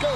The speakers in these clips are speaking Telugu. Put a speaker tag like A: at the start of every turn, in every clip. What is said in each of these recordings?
A: go.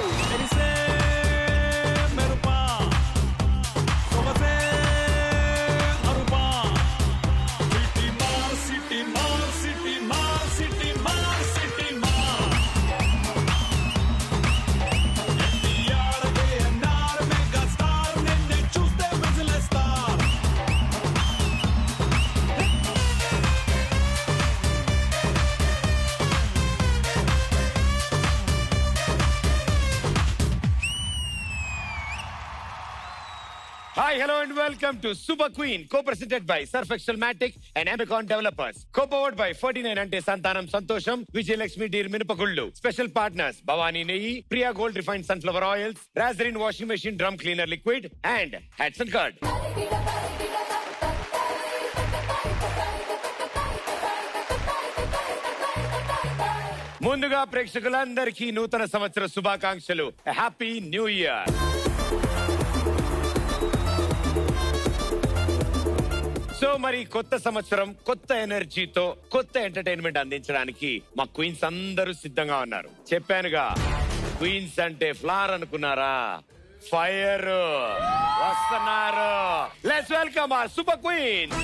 A: Hi, hello and welcome to Super Queen, co-presented by Surf Excel Matic and Amicon Developers. Co-powered by 49 Ante Santanam Santosham, Vijay Lakshmi Deer Minupagullu. Special partners, Bhavani Neyi, Priya Gold Refined Sunflower Oils, Razrin Washing Machine Drum Cleaner Liquid, and Hudson Card. ముందుగా ప్రేక్షకులందరికీ నూతన సంవత్సర శుభాకాంక్షలు. Happy new year. సో మరి కొత్త సంవత్సరం కొత్త ఎనర్జీతో కొత్త ఎంటర్టైన్మెంట్ అందించడానికి మా క్వీన్స్ అందరూ సిద్ధంగా ఉన్నారు. చెప్పానుగా, క్వీన్స్ అంటే ఫ్లవర్ అనుకున్నారా? ఫైర్ వస్తున్నారు. Let's welcome our super queen.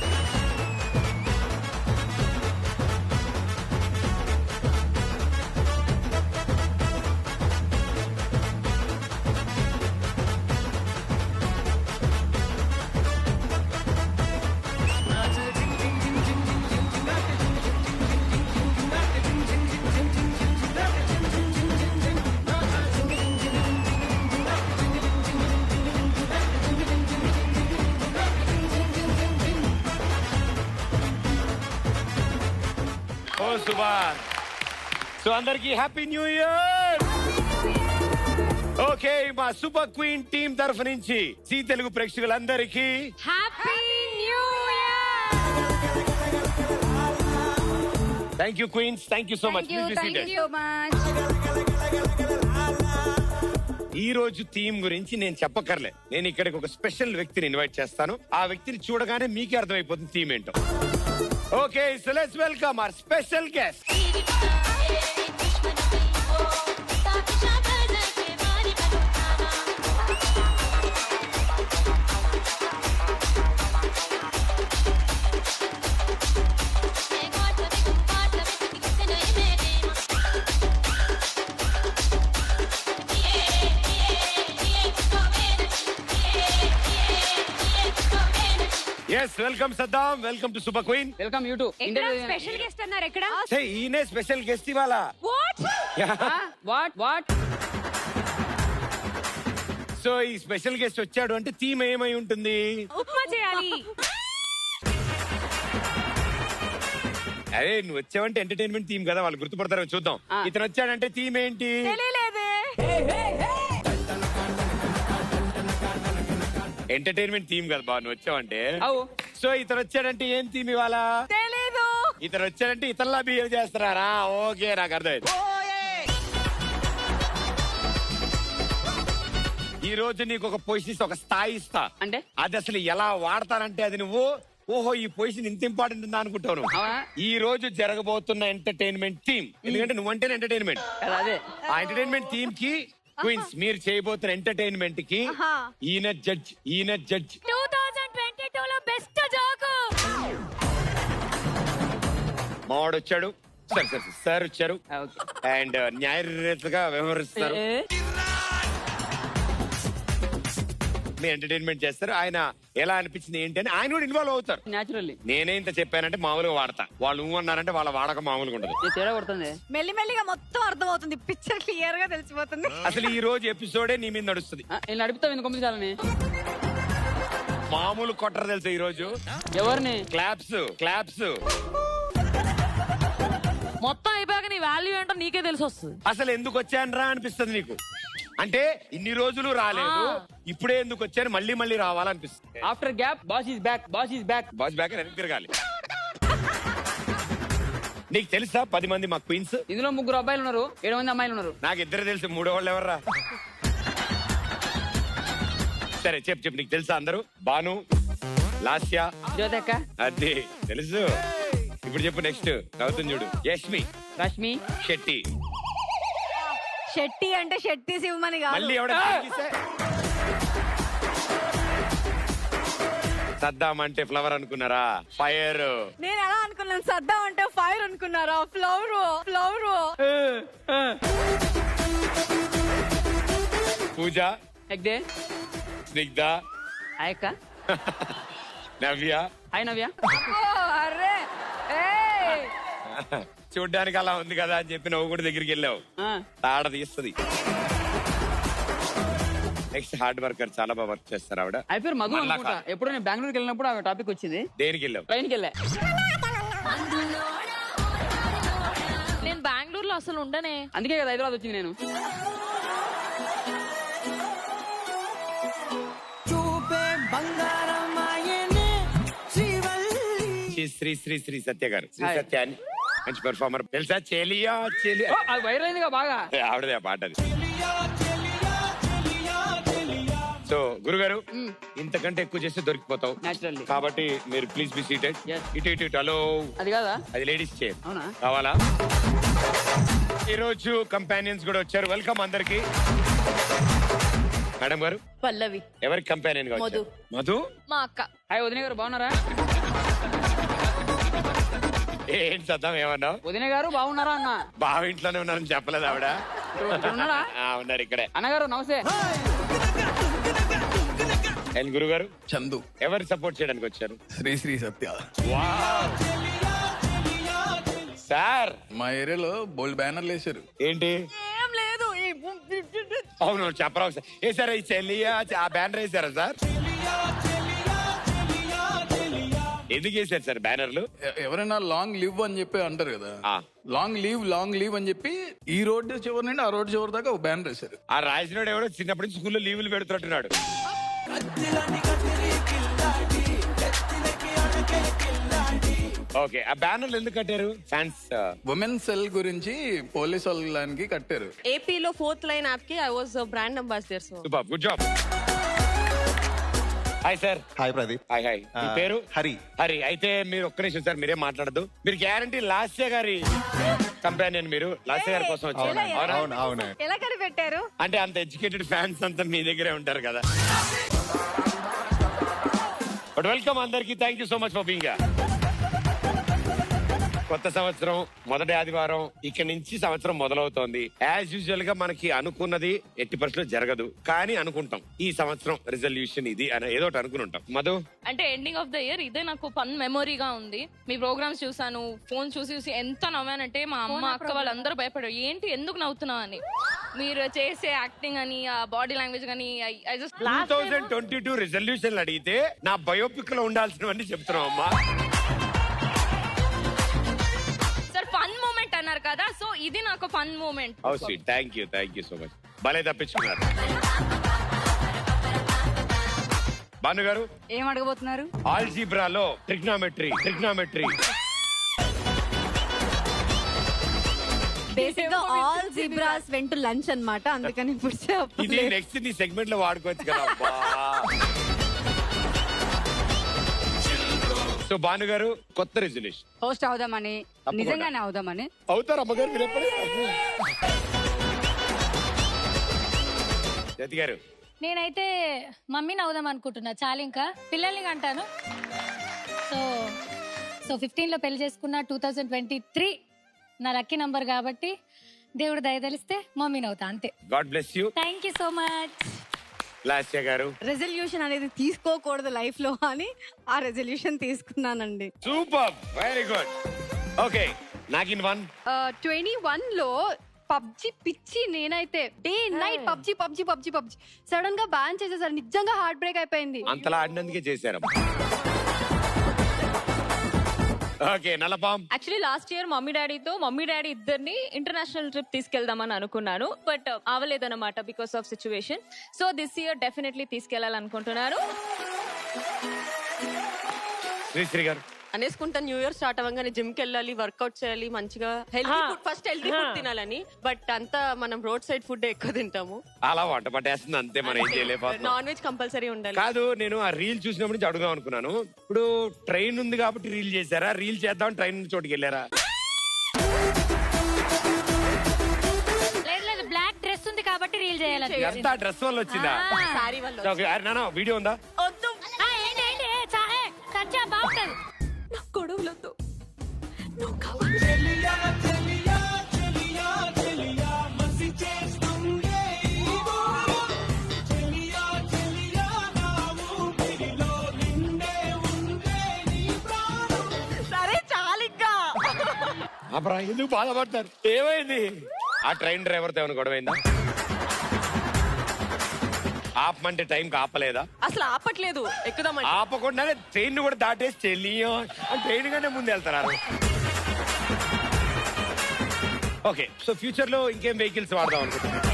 A: So అందరికి హ్యాపీ న్యూ ఇయర్. ఓకే, మా సూపర్ క్వీన్ టీమ్ తరఫు నుంచి జీ తెలుగు ప్రేక్షకులందరికీ
B: happy new year.
A: Thank you queens, thank you so much. ఈ రోజు థీమ్ గురించి నేను చెప్పకర్లే. నేను ఇక్కడికి ఒక స్పెషల్ వ్యక్తిని ఇన్వైట్ చేస్తాను. ఆ వ్యక్తిని చూడగానే మీకే అర్థమైపోతుంది థీమ్ ఏంటో. Okay, so let's welcome our special guest. Yes, welcome Saddam. Welcome to super queen.
C: Welcome you to.
B: Special guest అన్నారు ఎక్కడ?
A: ఈయనే స్పెషల్ గెస్ట్ ఇవాళ.
C: వాట్
A: సో ఈ స్పెషల్ గెస్ట్ వచ్చాడు అంటే థీమ్ ఏమై ఉంటుంది?
B: ఉప్మా చేయాలి.
A: అరే, నువ్వు వచ్చావంటే ఎంటర్టైన్మెంట్ థీమ్ కదా, వాళ్ళు గుర్తుపడతారో చూద్దాం. ఇతను వచ్చాడంటే థీమ్ ఏంటి? ఎంటర్టైన్మెంట్ థీమ్ కదా బా, నువ్వు వచ్చావంటే. సో ఇతను వచ్చాడంటే ఏం థీమ్ ఇవాళ?
B: తెలీదు.
A: ఇతను వచ్చాడంటే ఇతరులా బిహేవ్ చేస్తున్నారా? ఓకే, నాకు అర్థమైంది. ఈ రోజు నీకు ఒక పొజిషన్, ఒక స్థాయి ఇస్తా.
C: అంటే
A: అది అసలు ఎలా వాడతానంటే అది నువ్వు ఓహో ఈ పొజిషన్ ఇంత ఇంపార్టెంట్ ఉందా అనుకుంటావు. ఈ రోజు జరగబోతున్న ఎంటర్టైన్మెంట్ థీమ్, ఎందుకంటే నువ్వంటేనే ఎంటర్టైన్మెంట్.
C: అదే
A: ఆ ఎంటర్టైన్మెంట్ థీమ్ కి క్వీన్స్ మీరు చేయబోతున్న ఎంటర్టైన్మెంట్ కి ఈయన జడ్జ్.
B: 2022 లో బెస్ట్ జోక్.
A: మావాడు వచ్చాడు, సార్ వచ్చారు అండ్ న్యాయరీతిగా వ్యవహరిస్తారు. ఎంటర్టైన్మెంట్ చేస్తారు. ఆయన ఎలా అనిపించింది ఏంటి అని ఆయన కూడా ఇన్వాల్వ్ అవుతారు.
C: నేచురల్లీ
A: నేనే ఇంత చెప్పానంటే మామూలుగా వాడతా, వాళ్ళు నువ్వు అన్నారంటే వాళ్ళ వాడక మామూలుగా ఉండదు.
C: తేడా కొడుతుంది.
B: మెల్లిమెల్లిగా మొత్తం అర్థమవుతుంది, పిక్చర్ క్లియర్ గా తెలిసిపోతుంది.
A: అసలు ఈ రోజు ఎపిసోడే నీ మీద నడుస్తుంది.
C: నడుపుతావు ఎందుకు పంపించాలని?
A: మామూలు కొట్టరు తెలుసా ఈ రోజు?
C: ఎవరిని?
A: క్లాప్స్.
B: మొత్తం అయిపోయాక నీ వాల్యూ ఏంటో నీకే తెలిసి వస్తుంది.
A: అసలు ఎందుకు వచ్చానరా అనిపిస్తుంది నీకు. అంటే ఇన్ని రోజులు రాలేదు, ఇప్పుడే ఎందుకు వచ్చాను, మళ్ళీ రావాలనిపిస్తుంది.
C: After gap boss is back.
A: Boss back వెనక్కి తిరగాలి. నీకు తెలుసా 10 మంది మా క్వీన్స్?
C: ఇందులో 3 అబ్బాయిలు ఉన్నారు, 7 మంది అమ్మాయిలు ఉన్నారు.
A: నాకు 2 తెలుసు, 3వ వాళ్ళు ఎవర్రా? సరే చెప్పు, నీకు తెలుసా అందరూ? భాను, లాస్య,
C: జ్యోతక్క.
A: అది తెలుసు. ఇప్పుడు చెప్పు నెక్స్ట్. నవ్వుతుంది చూడు. యష్మి,
C: రష్మి,
A: శెట్టి.
B: షెట్టి అంటే షెట్టి శివమణి కాదు.
A: మళ్ళీ ఎవడ సద్దాం అంటే ఫ్లవర్ అనుకున్నారా? ఫైర్.
B: నేను ఎలా అనుకున్నాను? సద్దాం అంటే ఫైర్ అనుకున్నారా? Flower flower.
A: పూజ,
C: ఎగ్దే
A: స్నిగ్ధ,
C: ఆయక్క,
A: నవ్య.
C: హాయ్ నవ్య.
B: అరే ఏయ్.
A: చూడ్డానికి అలా ఉంది కదా అని చెప్పి నువ్వు కూడా దగ్గరికి వెళ్ళావు. తాడ తీస్తుంది. నెక్స్ట్ హార్డ్ వర్కర్, చాలా బాగా వర్క్ చేస్తారు ఆవిడ.
C: అయిపోయారు మధు అనుకుంటా. ఎప్పుడు నేను బెంగళూరుకి వెళ్ళినప్పుడు ఆ టాపిక్ వచ్చింది.
A: దేనికి వెళ్ళావు?
C: ట్రైన్కి వెళ్ళా.
D: నేను బెంగళూరులో అసలు ఉండనే.
C: అందుకే కదా హైదరాబాద్ వచ్చింది నేను.
A: శ్రీ శ్రీ శ్రీ సత్య గారు. శ్రీ సత్య అని మంచి పెర్ఫార్మర్ తెలుసా? చెలియా చెలియా
C: అది వైరల్ అయిందిగా బాగా.
A: ఆవిడదే ఆ పాట అది. సో గురుగారు, ఇంతకంటే ఎక్కువ చేస్తే దొరికిపోతావు
C: Naturally.
A: కాబట్టి మీరు ప్లీజ్ బి సీటెడ్.
C: Yes.
A: ఇటు ఇటు ఇటు. హలో,
C: అది కాదా?
A: అది లేడీస్ చైర్.
C: అవునా?
A: కావాలా? ఈ రోజు కంపానియన్స్ కూడా వచ్చారు. వెల్కమ్ అందరికి. మేడం గారు,
D: పల్లవి,
A: ఎవరికి కంపానియన్ గా వచ్చారు? మధు.
D: మా అక్క.
C: హాయ్ వదిన గారు, బాగున్నారా?
A: ఏం చద్దాం ఏమన్నావు?
C: వదిన గారు బాగున్నారా అన్న?
A: బావ ఇంట్లోనే ఉన్నారని చెప్పలేదు ఆవిడ.
C: ఇక్కడ ఉన్నారా?
A: ఉన్నారు ఇక్కడే.
C: అన్నగారు నమస్తే.
A: అండ్ గురుగారు,
E: చందు.
A: ఎవరు సపోర్ట్ చేయడానికి వచ్చారు?
E: శ్రీ శ్రీ సత్య.
A: సార్,
E: మా ఏరియాలో బోల్డ్ బ్యానర్లు వేసారు.
A: ఏంటి?
B: ఏం లేదు.
A: అవును, చెప్పరా ఒకసారి. వేసారా ఈ చెల్లియా? ఆ బ్యానర్ వేసారా సార్? ఎందుకు వేసారు సార్ బ్యానర్లు?
E: ఎవరైనా లాంగ్ లివ్ అని చెప్పి అంటారు కదా,
A: ఆ.
E: లాంగ్ లీవ్ అని చెప్పి ఈ రోడ్డు చివరి నుండి ఆ రోడ్డు చివరి దాకా ఒక బ్యానర్ వేసారు.
A: ఆ రాజనాడు ఎవడో చిన్నప్పటి నుంచి స్కూల్లో లీవులు పెడుతున్నట్టున్నాడు. ఓకే, ఆ బ్యానర్లు ఎందుకు కట్టారు? ఫ్యాన్స్
E: ఉమెన్ సెల్ గురించి పోలీస్ వాళ్ళకి కట్టారు.
D: ఏపీలో 4th లైన్ యాప్ కి I was brand ambassador. So
A: super, good job. Hi sir.
F: Hi Pradeep.
A: Hi hi. మీ పేరు?
F: హరి.
A: హరి. అయితే మీరు ఒక్క నిమిషం సార్, మీరేం మాట్లాడదు. మీరు గ్యారంటీ లాస్య గారి కంపానియన్. మీరు లాస్య గారి కోసం వచ్చారు. అవునా?
F: అవును అవును.
B: ఎలా కనిపెట్టారు?
A: అంటే అంత ఎడ్యుకేటెడ్ ఫ్యాన్స్ అంతా మీ దగ్గరే ఉంటారు కదా. బట్ వెల్కమ్ అందరికి. Thank you so much for being. కొత్త సంవత్సరం మొదటి ఆదివారం, ఇక్కడి నుంచి సంవత్సరం మొదలవుతోంది. యాజ్ యూజువల్ గా మనకి అనుకున్నది ఎట్టి పరిస్థితుల్లో జరగదు, కానీ అనుకుంటాం ఈ సంవత్సరం రిజల్యూషన్ ఇది అని ఏదో ఒకటి అనుకుంటాం. మధు,
D: అంటే ఎండింగ్ ఆఫ్ ద ఇయర్ ఇదే నాకు ఫన్ మెమొరీగా ఉంది. మీ ప్రోగ్రామ్స్ చూసాను, ఫోన్ చూసి ఎంత నవ్వానంటే మా అమ్మ అక్క వాళ్ళందరూ భయపడారు, ఏంటి ఎందుకు నవ్వుతున్నావు అని. మీరు చేసే యాక్టింగ్ అని, ఆ బాడీ లాంగ్వేజ్ కానీ, ఐ జస్ట్
A: 2022 రిజల్యూషన్లు అడిగితే నా బయోపిక్ లో ఉండాల్సినవన్నీ చెప్తున్నాం అమ్మా.
D: సార్ ఫన్ మూమెంట్ అన్నారు కదా, సో ఇది నాకు fun moment.
A: Thank you so much. భలే తప్పించుకున్నారు. భాను గారు,
B: ఏం అడగబోతున్నారు?
A: ఆల్జీబ్రాలో ట్రిగ్నామెట్రీ
B: బేసిక్ గా algebras went to lunch అన్నమాట. అందుకని ఇప్పుడు
A: ఇది
B: చెప్పలేదు.
A: నెక్స్ట్ నీ సెగ్మెంట్ లో వాడుకోవచ్చు కదా. అబ్బా. సో భాను గారు, కొత్త రెజల్యూషన్
B: హోస్ట్ అవుదామని, నిజంగానే అవుదామని.
A: అవుతారు అమ్మగారు మీరు ఎప్పుడు? జతి గారు,
G: నేనైతే మమ్మీని అవుదాం అనుకుంటున్నా. చాలా ఇంకా పిల్లల్ని అంటాను. సో 15లో పెళ్లి చేసుకున్నా. 2023 నా లక్కీ నంబర్ కాబట్టి దేవుడు దయదలిస్తే మమ్మీని అవుతా, అంతే.
A: God bless you.
G: Thank you so much.
A: Lasya గారు,
B: రెజల్యూషన్ అనేది తీసుకోకూడదు లైఫ్ లో అని ఆ రెజల్యూషన్ తీసుకున్నానండి.
A: Super, very good. ఓకే, నాకిన్
H: 21 లో పబ్జి పిచ్చి. నేనైతే డే నైట్ పబ్జి సడన్ గా బ్యాన్ చేసేసారు. నిజంగా హార్ట్ బ్రేక్ అయిపోయింది.
A: అంతలా ఆడినందుకే చేశారు. ఓకే, నల్లపాం.
D: Actually last year mummy daddy ఇద్దరిని ఇంటర్నేషనల్ ట్రిప్ తీసుకెళ్దామని అనుకున్నాను, బట్ అవ్వలేదన్నమాట because of situation. So this year definitely తీసుకెళ్లాలనుకుంటున్నారు.
A: శ్రీశ్రీ గారు,
I: అనేసుకుంటా న్యూ ఇయర్ స్టార్ట్ అవ్వగానే జిమ్ కి వెళ్ళాలి, వర్కౌట్ చేయాలి, మంచిగా healthy food, first healthy food తినాలని. బట్ అంతా మనం రోడ్ సైడ్ ఫుడ్ ఎక్కువ తింటాము.
A: అలా వంట పట్టేస్తుంది అంతే, మనం ఏం చేయలేకపోతున్నాం.
I: నాన్ వెజ్ కంపల్సరీ ఉండాలి.
A: కాదు, నేను ఆ రీల్ చూసినప్పుడు నుంచి అడుగుదాం అనుకున్నాను. ఇప్పుడు ట్రైన్ ఉంది కాబట్టి రీల్ చేశారా? రీల్ చేద్దాం ట్రైన్ చోటుకి వెళ్ళారా?
G: లేదు బ్లాక్ డ్రెస్ రీల్ చేయాలి
A: ఎంత డ్రెస్ వల్ల వచ్చిందా?
I: సారీ వల్ల
A: నాన్న వీడియో ఉందా?
I: వద్దు
G: బాగుంటది.
H: గొడవలతో
I: సరే చాలింకా.
A: అబ్బరా ఎందుకు బాధపడతారు? ఏమైంది? ఆ ట్రైన్ డ్రైవర్తో ఏమైనా గొడవైందా? ఆపమంటే టైంకి ఆపలేదా?
I: అసలు ఆపట్లేదు, ఎక్కుదామని.
A: ఆపకుండానే ట్రైన్ కూడా దాటేసి చెల్లియో ట్రైన్ కంటే ముందు వెళ్తున్నారు. ఓకే, సో ఫ్యూచర్ లో ఇంకేం వెహికల్స్ వాడదాం అనుకుంటున్నారు?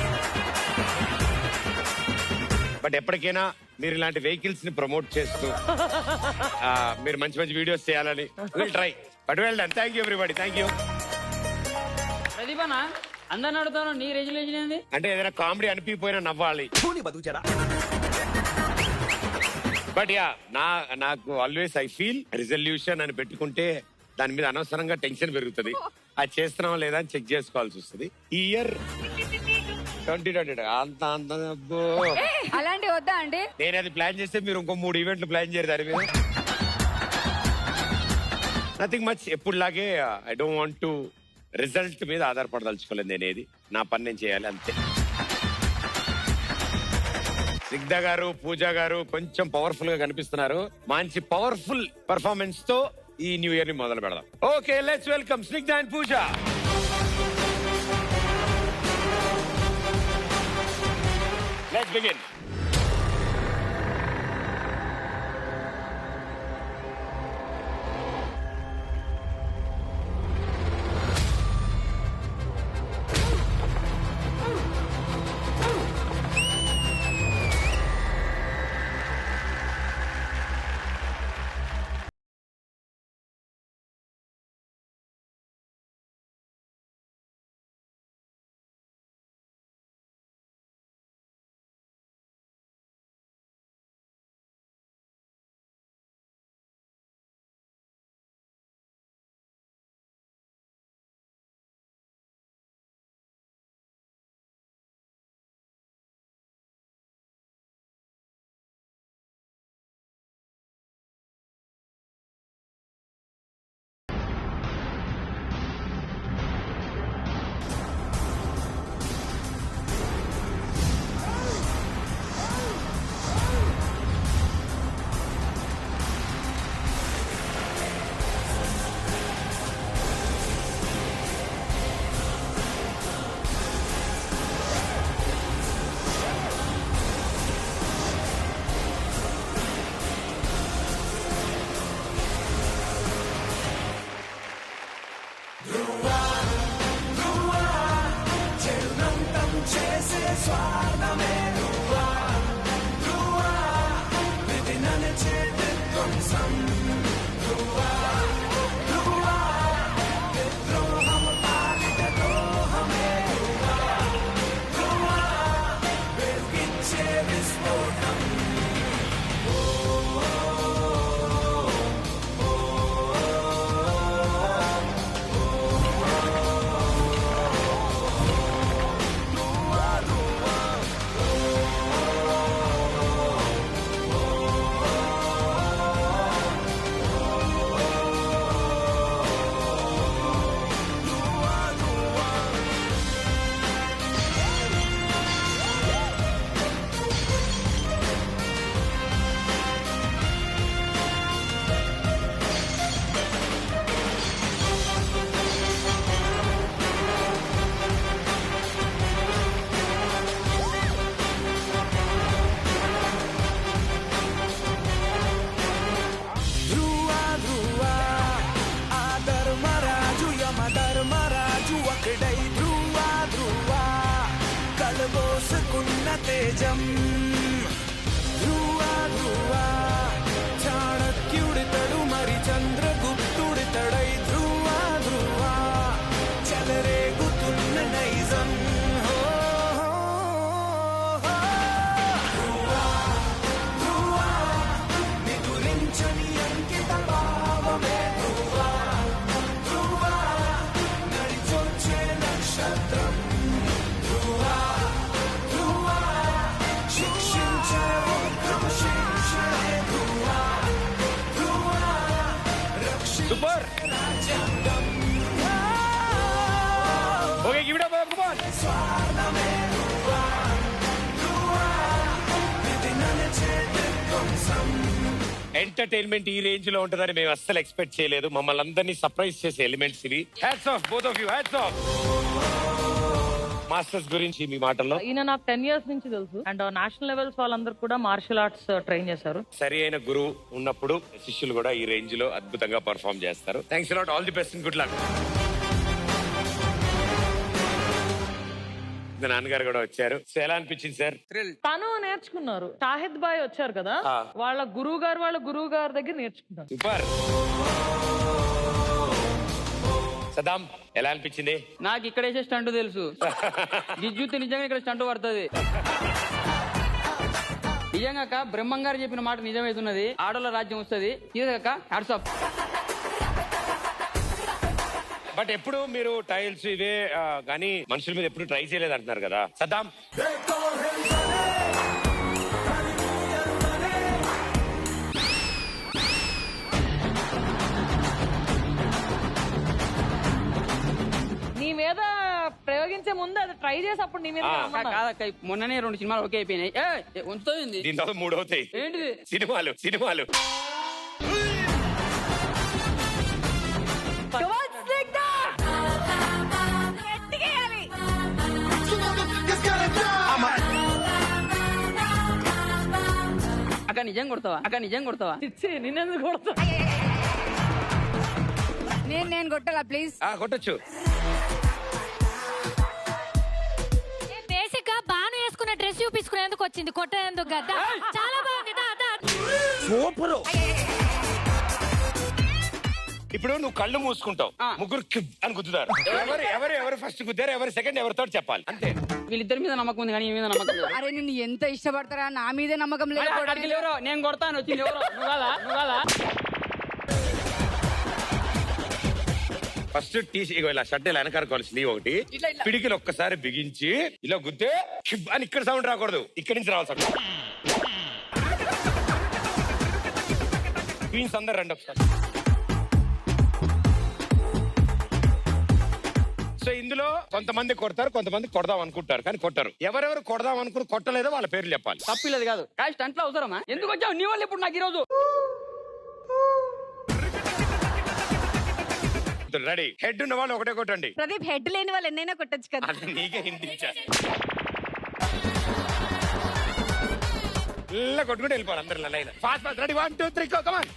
A: బట్ ఎప్పటికైనా మీరు ఇలాంటి వెహికల్స్ ని ప్రమోట్ చేస్తూ మీరు మంచి మంచి వీడియోస్ చేయాలని will try. But well done. Thank you everybody. Thank you.
C: ప్రదీపనా అందరిని అడుగుతాను, నీ రెజ్యులేషన్ ఏంది?
A: అంటే ఏదైనా కామెడీ అనిపిపోయినా నవ్వాలి. బట్ యా నాకు ఆల్వేస్ ఐ ఫీల్ రిజల్యూషన్ అని పెట్టుకుంటే దాని మీద అనవసరంగా టెన్షన్ పెరుగుతుంది. అది చేస్తున్నావా లేదా అని చెక్ చేసుకోవాల్సి వస్తుంది. ఈ ఇయర్ 2020 అంత అంత
B: అలాంటివి వద్దా అండి?
A: నేను అది ప్లాన్ చేస్తే మీరు ఇంకో 3 ఈవెంట్లు ప్లాన్ చేయరు దాని మీద. Nothing much. ఎప్పుడులాగే I don't want to result మీద ఆధారపడదలుచుకోలేదు. నేనేది నా పని నేను చేయాలి అంతే. స్నిగ్ధ గారు, పూజ గారు కొంచెం పవర్ఫుల్ గా కనిపిస్తున్నారు. మంచి పవర్ఫుల్ పర్ఫార్మెన్స్ తో ఈ న్యూ ఇయర్ ని మొదలు పెడదాం. Okay, let's welcome Snigdha and Pooja. Let's begin.
F: తేజం ధ్రువ ధ్రువ చాణక్యుడితడు మరి చంద్రగుప్తుడితడై ధ్రువ ధ్రువ చెలరేగుతున్న నైజం ధ్రువ ధ్రువ నిదురించని అంకిత భావమే ధ్రువ ధ్రువ నడిచొచ్చే నక్షత్రం ధ్రువ ధ్రువ
A: ఎంటర్టైన్మెంట్ ఈ రేంజ్ లో ఉంటుందని మేము అస్సలు ఎక్స్పెక్ట్ చేయలేదు. మమ్మల్ని అందరినీ సర్ప్రైజ్ చేసే ఎలిమెంట్స్ ఇవి. Hats off both of you, hats off. Masters గురించి మీ మాటల్లో.
J: ఈయన నాకు 10 years నుంచి తెలుసు అండ్ నేషనల్ లెవెల్స్ వాళ్ళందరూ కూడా మార్షల్ ఆర్ట్స్ ట్రైన్ చేశారు.
A: సరి అయిన గురువు ఉన్నప్పుడు శిష్యులు కూడా ఈ రేంజ్ లో అద్భుతంగా పర్ఫామ్ చేస్తారు. Thanks a lot, all the best and good luck. నాన్నగారు కూడా వచ్చారు. సో ఎలా అనిపించింది సార్?
J: తను నేర్చుకున్నారు. షాహిద్ బాయ్ వచ్చారు కదా, వాళ్ళ గురువు గారి దగ్గర నేర్చుకున్నారు.
A: సూపర్. సదాం ఎలా అనిపించింది?
C: నాకు ఇక్కడ వేసే స్టంట్ తెలుసు. గిజ్జుతి నిజంగా ఇక్కడ స్టంట్ పడుతుంది. నిజంగా అక్క బ్రహ్మం గారు చెప్పిన మాట నిజమైతున్నది. ఆడోళ్ళ రాజ్యం వస్తుంది. ఇదక్క హ్యాట్స్ ఆఫ్.
A: బట్ ఎప్పుడు మీరు టైల్స్ ఇవే కానీ మనుషుల మీద ఎప్పుడు ట్రై చేయలేదు అంటున్నారు కదా సదాం.
J: నీ మీద ప్రయోగించే ముందు అది ట్రై చేసి అప్పుడు నీ మీద
C: కాదక్క మొన్ననే 2 సినిమాలు ఓకే అయిపోయినాయి. ఉంచుతుంది.
A: దీని తర్వాత 3 అవుతాయి.
C: ఏంటిది?
A: సినిమాలు.
C: అక్క నిజం కొడతావా?
J: నిన్నెందుకు కొడతా?
B: నేను కొట్టాలా ప్లీజ్?
A: కొట్టచ్చు.
G: బేసిక్ గా బాను వేసుకున్న డ్రెస్ చూపించుకునేందుకు వచ్చింది, కొట్టేందుకు కదా. చాలా బాగుంది.
A: సూపర్. ఇప్పుడు నువ్వు కళ్ళు మూసుకుంటావు, ముగ్గురు అని గుద్దుతారు. ఎవరు ఫస్ట్ గుద్దారు, ఎవరు సెకండ్, ఎవరు థర్డ్ చెప్పాలి అంతే.
C: వీళ్ళిద్దరి మీద నమ్మకం ఉంది కానీ ఈ మీద నమ్మకం లేదు.
B: అరే నిన్ను ఎంత ఇష్టపడతారా, నా మీదే నమ్మకం లేదు.
C: నేను కొడతాను. వచ్చింది ఎవరో. నువ్వు
A: ఫస్ట్ ఇలా షర్ట్ ఇలా వెనకాల స్లీవ్ ఒకటి పిడికిలు ఒక్కసారి బిగించి ఇలా గుద్దే అని ఇక్కడ సౌండ్ రాకూడదు, ఇక్కడి నుంచి రావాలి సౌండ్. క్వీన్స్ అందరు రండి ఒకసారి. సో ఇందులో కొంతమంది కొడతారు, కొంతమంది కొడదాం అనుకుంటారు కానీ కొట్టరు. ఎవరెవరు కొడదాం అనుకుని కొట్టలేదో వాళ్ళ పేర్లు చెప్పాలి.
C: తప్పిలేదు కాదు. కానీ స్టంట్లో అవసరమా? ఎందుకు వచ్చావు? నీ వాళ్ళు ఇప్పుడు నాకు ఈరోజు.
A: రెడీ. హెడ్ ఉన్న వాళ్ళు ఒకటే కొట్టండి.
B: ప్రదీప్ హెడ్ లేని వాళ్ళు ఎన్నైనా కొట్టచ్చు కదా.
A: నీకే హిందీ ఇలా కొట్టుకుంటూ వెళ్ళిపోవాలి అందరు line. Fast fast. Ready 1 2 3 go. Come on.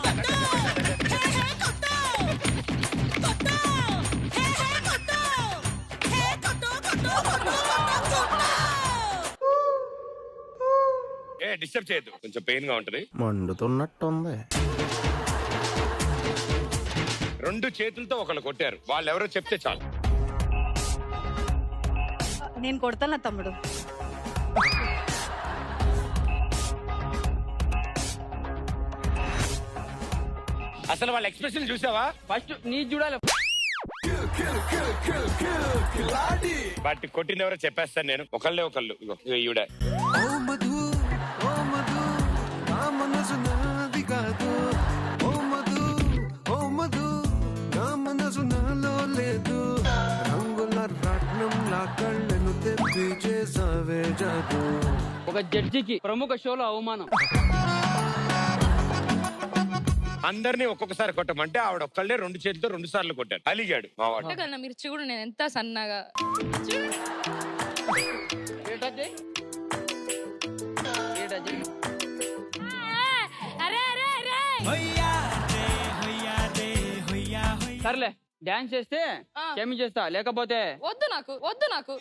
A: Disturb చేయొద్దు, కొంచెం పెయిన్ గా ఉంటది.
F: మండుతున్నట్టుంది.
A: 2 చేతులతో ఒకళ్ళు కొట్టారు, వాళ్ళు ఎవరో చెప్తే చాలు.
B: నేను కొడతాను నా తమ్ముడు.
A: అసలు వాళ్ళ ఎక్స్ప్రెషన్ చూసావా?
C: ఫస్ట్ నీ చూడాలి.
A: బట్ కొట్టింది ఎవరో చెప్పేస్తాను నేను. ఒకళ్ళే ఒకళ్ళు. ఈవిడ
F: ఓ మధు నా మనసు నాది కాదు. ఓ మధు నా మనసు నాలో లేదు. రంగుల రాట్నంలా కళ్ళను తెప్పి చేసావే జాదు.
C: ఒక జడ్జికి ప్రముఖ షోలో అవమానం.
A: అందరినీ ఒక్కొక్కసారి కొట్టమంటే ఆవిడ ఒక్కళ్ళే 2 చేతులతో 2 సార్లు కొట్టారు. అలిగాడు మా వాడు.
D: మీరు చూడు నేను ఎంత సన్నగా.
C: సర్లే డాన్స్ చేస్తే క్షమించేస్తా, లేకపోతే
D: వద్దు నాకు.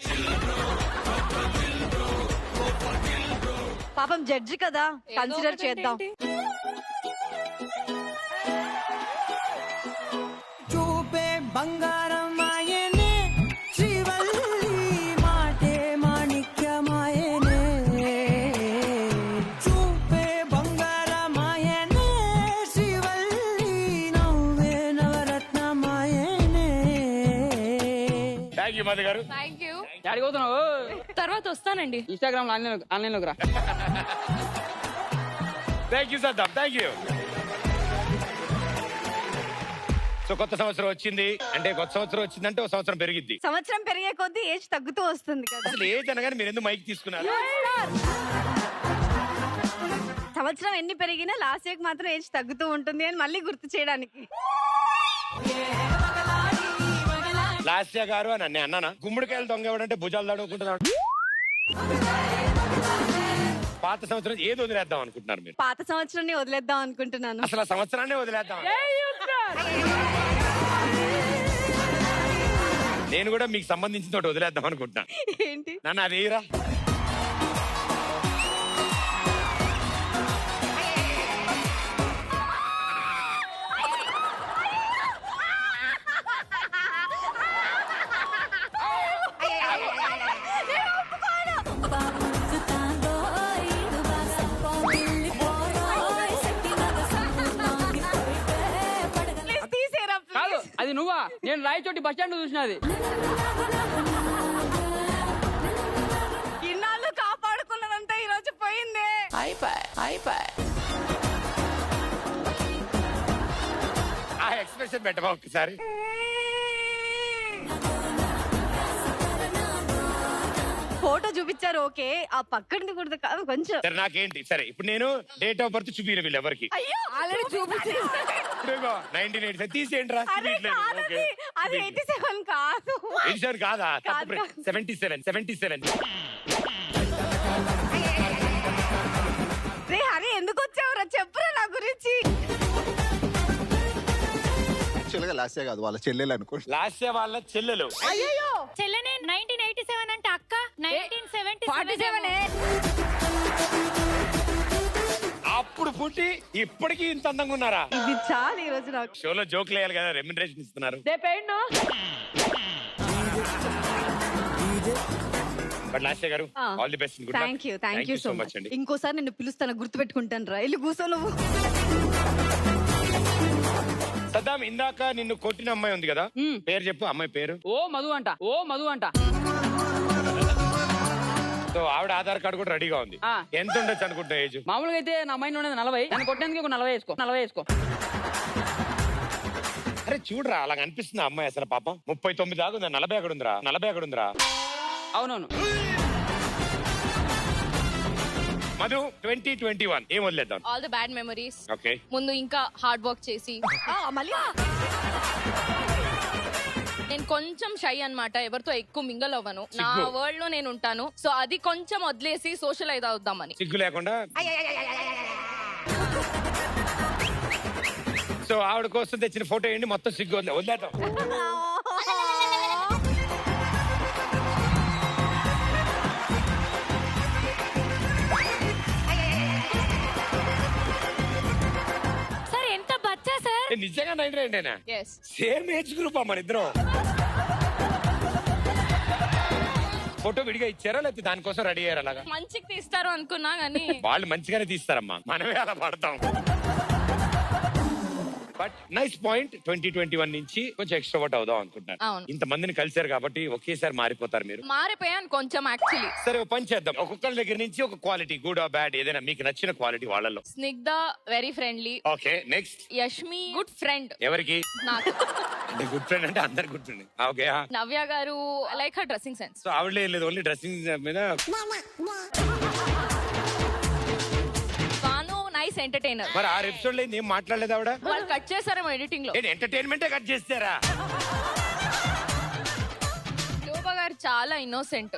B: పాపం జడ్జి కదా, కన్సిడర్ చేద్దాం.
F: చూపే బంగారం మాయనే, శ్రీవల్లి మాటే మాణిక్యమాయనే. చూపే బంగారం మాయనే, శ్రీవల్లి నవ్వే నవరత్నమాయనే.
A: థ్యాంక్ యూ మధు గారు.
D: Thank you.
C: యాడికి పోతున్నావు?
D: తర్వాత వస్తానండి.
C: ఇన్స్టాగ్రామ్ ఆన్లైన్ లోకి రా.
A: Thank you Saddam, thank you. So కొత్త సంవత్సరం వచ్చింది అంటే కొత్త సంవత్సరం వచ్చిందంటే ఒక సంవత్సరం పెరిగిద్ది.
B: సంవత్సరం పెరిగే కొద్దీ ఏజ్ తగ్గుతూ వస్తుంది కదా.
A: అసలు ఏజ్ అనగానే మీరు ఎందుకు మైక్ తీసుకున్నారు?
B: సంవత్సరం ఎన్ని పెరిగినా లాస్ట్ ఇయర్ మాత్రం ఏజ్ తగ్గుతూ ఉంటుంది అని మళ్ళీ గుర్తు చేయడానికి.
A: లాస్య గారు అని అన్నీ అన్నానా? గుమ్మడికాయలు దొంగ ఎవడంటే భుజాలు తడుకుంటున్నాడు. పాత సంవత్సరం ఏది వదిలేద్దాం అనుకుంటున్నారు మీరు?
B: పాత సంవత్సరాన్ని వదిలేద్దాం అనుకుంటున్నాను.
A: అసలు ఆ సంవత్సరాన్ని వదిలేద్దాం. నేను కూడా మీకు సంబంధించిన తోటి వదిలేద్దాం అనుకుంటున్నా.
B: ఏంటి?
A: నన్ను అదేరా
C: కాదు, అది నువ్వా? నేను రాయచోటి బస్ స్టాండ్ చూసినది.
B: ఇన్నాళ్ళు కాపాడుకున్నదంతా ఈ రోజు పోయిందే.
A: ఆ ఎక్స్ప్రెషన్ పెట్టవా ఒక్కసారి?
B: ఫోటో చూపించారు ఓకే, ఆ పక్కనది కూడా కాదు కొంచెం.
A: సరే నాకేంటి, సరే ఇప్పుడు నేను డేట్ ఆఫ్ బర్త్ చూపిరు వీళ్ళు ఎవరికి.
B: అయ్యో ఆల్రెడీ చూపించారు.
A: 1987 తీసేయండి రా.
B: అది 87 కాదు.
A: 87 కాదా? 77.
B: రే హరి ఎందుకు వచ్చావురా, చెప్పురా నా గురించి.
K: యాక్చువల్ గా లాస్య కాదు, వాళ్ళ చెల్లెలు అనుకోండి.
A: లాస్య వాళ్ళ చెల్లెలు.
B: అయ్యో
G: చెల్లెనే 1987 అంటే అక్క 1977.
A: అప్పుడు పుట్టి ఇప్పటికీ ఇంత అందంగా ఉన్నారా?
B: ఇది చాలా ఈ రోజు నాకు.
A: షోలో జోకులు వేయాలి కదా, రెమ్యునరేషన్ ఇస్తున్నారు. బట్ లాస్య గారు all the best.
B: Thank you so much
A: అండి.
B: ఇంకోసారి నిన్ను పిలుస్తాను, గుర్తు పెట్టుకుంటాను రా. వెళ్ళి కూర్చో నువ్వు.
A: సద్దాం, ఇందాక నిన్ను కొట్టిన అమ్మాయి ఉంది కదా, పేరు చెప్పు. అమ్మాయి పేరు
C: ఓ మధు అంట.
A: సో ఆవిడ ఆధార్ కార్డు కూడా రెడీగా ఉంది. ఎంత ఉండొచ్చు అనుకుంటా ఏజ్?
C: మామూలుగా అయితే నా మైండ్ ఉన్నది 40. నన్ను కొట్టడానికి ఒక 40 వేసుకో.
A: అరే చూడరా, అలా అనిపిస్తుంది అమ్మాయి అసలు పాపం. 39 దాకా ఉందా? 40 అక్కడ ఉందిరా.
C: అవునవును.
A: మధు 2021 ఏం వదిలేద్దాం?
D: All the bad memories.
A: Okay.
D: ముందు ఇంకా హార్డ్ వర్క్ చేసి.
B: మళ్ళీ
D: నేను కొంచెం షై అన్నమాట, ఎవరితో ఎక్కువ మింగల్ అవ్వను. నా వరల్డ్ లో నేను ఉంటాను. సో అది కొంచెం వదిలేసి సోషలైజ్ అవుదామని.
A: సిగ్గు లేకుండా. సో ఆవిడ కోసం తెచ్చిన ఫోటో ఏంటి? మొత్తం సిగ్గు వదిలేద్దాం.
G: సార్ ఎంత బచ్చా సార్.
A: నిజంగా 99
D: Yes.
A: సేమ్ ఏజ్ గ్రూప్ మన ఇద్దరం. ఫోటో విడిగా ఇచ్చారా లేకపోతే దానికోసం రెడీ అయ్యారు? అలాగా
D: మంచికి తీస్తారు అనుకున్నా గానీ
A: వాళ్ళు మంచిగానే తీస్తారమ్మా, మనమే అలా పడతాం. But nice point. 2021 నుంచి కొంచెం ఎక్స్ట్రోవర్ట్ అవుదాం అనుకుంటున్నాను.
D: అవును.
A: ఇంత మందిని కలిసారు కాబట్టి ఒకేసారి మారిపోతారు మీరు.
D: మారిపోయాను కొంచెం యాక్చువల్లీ.
A: సరే ఓ పని చేద్దాం, ఒక్కొక్కరి దగ్గర నుంచి ఒక క్వాలిటీ, గుడ్ ఆర్ బ్యాడ్, ఏదైనా మీకు నచ్చిన క్వాలిటీ వాళ్ళలో.
D: Snigdha very friendly.
A: Okay, next.
D: Yashmi good friend.
A: ఎవరికి?
D: నాకు.
A: అంటే గుడ్ ఫ్రెండ్ అంటే అందరు గుడ్ ఫ్రెండ్. ఓకే.
D: నవ్య గారు like her dressing sense.
A: So ఆవిడలే లేదు, ఓన్లీ డ్రెస్సింగ్ మీద.
D: వాను నైస్ ఎంటర్టైనర్.
A: మరి ఆ ఎపిసోడ్ లో ఏం మాట్లాడలేదు ఆవిడ?
D: వాళ్ళు కట్ చేశారేమో ఎడిటింగ్ లో.
A: ఎంటర్టైన్మెంటే కట్ చేస్తారా?
D: శోభ గారు చాలా ఇన్నోసెంట్.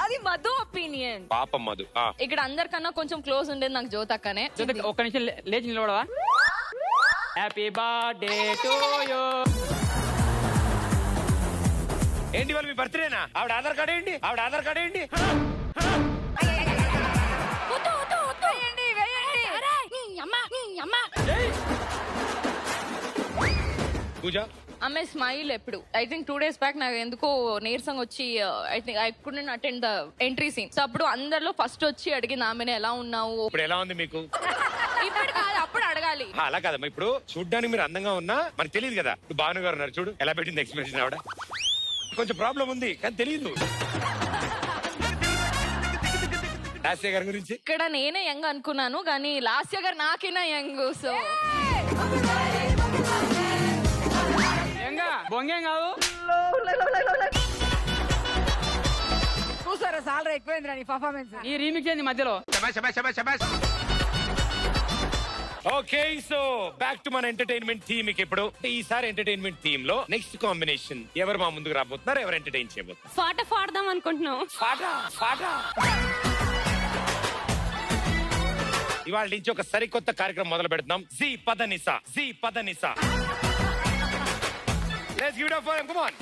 D: అది మధు ఒపీనియన్.
A: పాపం మధు.
D: ఇక్కడ అందరికన్నా కొంచెం క్లోజ్ ఉండేది నాకు జ్యోతక్కనే.
C: ఒక్క నిమిషం లేచి నిలబడవా? Happy birthday to you.
A: ఏంటి వాళ్ళు మీ బర్త్డేనా? ఆవిడ ఆధార్ కార్డు ఏంటి? పూజ
D: ఆమె స్మైల్ ఎప్పుడు. ఐ థింక్ 2 days బ్యాక్ నాకు ఎందుకో నీరసంగా వచ్చి I think I couldn't attend the entry scene. So అప్పుడు అందరిలో ఫస్ట్ వచ్చి అడిగింది ఆమెనే ఎలా ఉన్నావు.
A: ఇప్పుడు ఎలా ఉంది మీకు?
D: ఇప్పుడు కాదు, అప్పుడు అడగాలి.
A: అలా కాదమ్మా, ఇప్పుడు చూడ్డానికి మీరు అందంగా ఉన్నా మనకు తెలియదు కదా. ఇప్పుడు భాను గారు ఉన్నారు చూడు, ఎలా పెట్టింది ఎక్స్ప్రెషన్ ఆవిడ. కొంచెం ప్రాబ్లం ఉంది కానీ తెలియదు. లాస్య గారి గురించి
D: ఇక్కడ నేనే యంగ్ అనుకున్నాను కానీ లాస్య గారు నాకైనా యంగ్. సో
C: బొంగేం కాదు.
B: చూసారా సాలరీ ఎక్కువైందిరా నీ పర్ఫార్మెన్స్.
C: ఈ రీమిక్స్ ఏంది మధ్యలో?
A: ఓకే సో బ్యాక్ టు మన ఎంటర్టైన్మెంట్ థీమ్ ఇప్పుడు. ఈసారి ఎంటర్టైన్మెంట్ థీమ్ లో నెక్స్ట్ కాంబినేషన్ ఎవరు మా ముందుకు రాబోతున్నారు, ఎవరు ఎంటర్టైన్ చేయబోతున్నారు?
D: పాట పాడదాం అనుకుంటున్నాం.
A: ఇవాళ నుంచి ఒక సరికొత్త కార్యక్రమం మొదలు పెడుతున్నాం. Zee Padanisa. Let's give it up for him. Come on.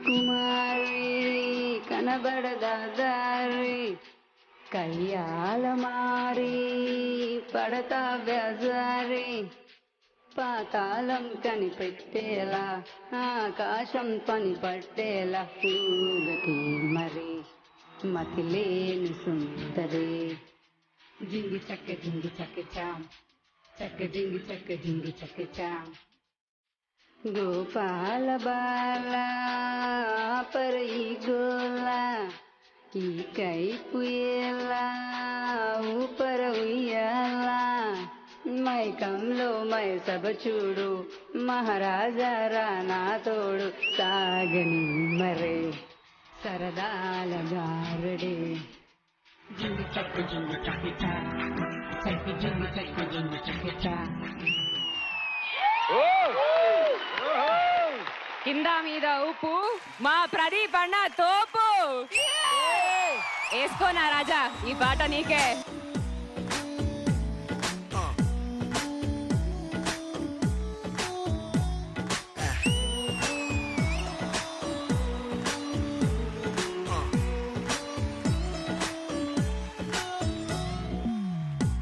B: Kanyakumari కనబడదారి కయ్యాలమారి పడతా బెజారి పాతాళం కనిపెట్టేలా ఆకాశం పని పట్టేలా పూగటి మరి మతిలేని సుందరి జింగి చక్క చాం చక్క జింగి చక్క చాం గోపాల బాల పరయి గోలా ఈ కైపు ఎలా ఊపర ఉయ్యాలా మైకంలో మై సభ చూడు మహారాజా రానా తోడు సాగని మరే సరదాల గారడే జింగి చక్క చా చక్క జింగి చక్క చా కింద మీద ఉప్పు మా ప్రదీప్ అన్న తోపు వేసుకోనా రాజా ఈ పాట నీకే.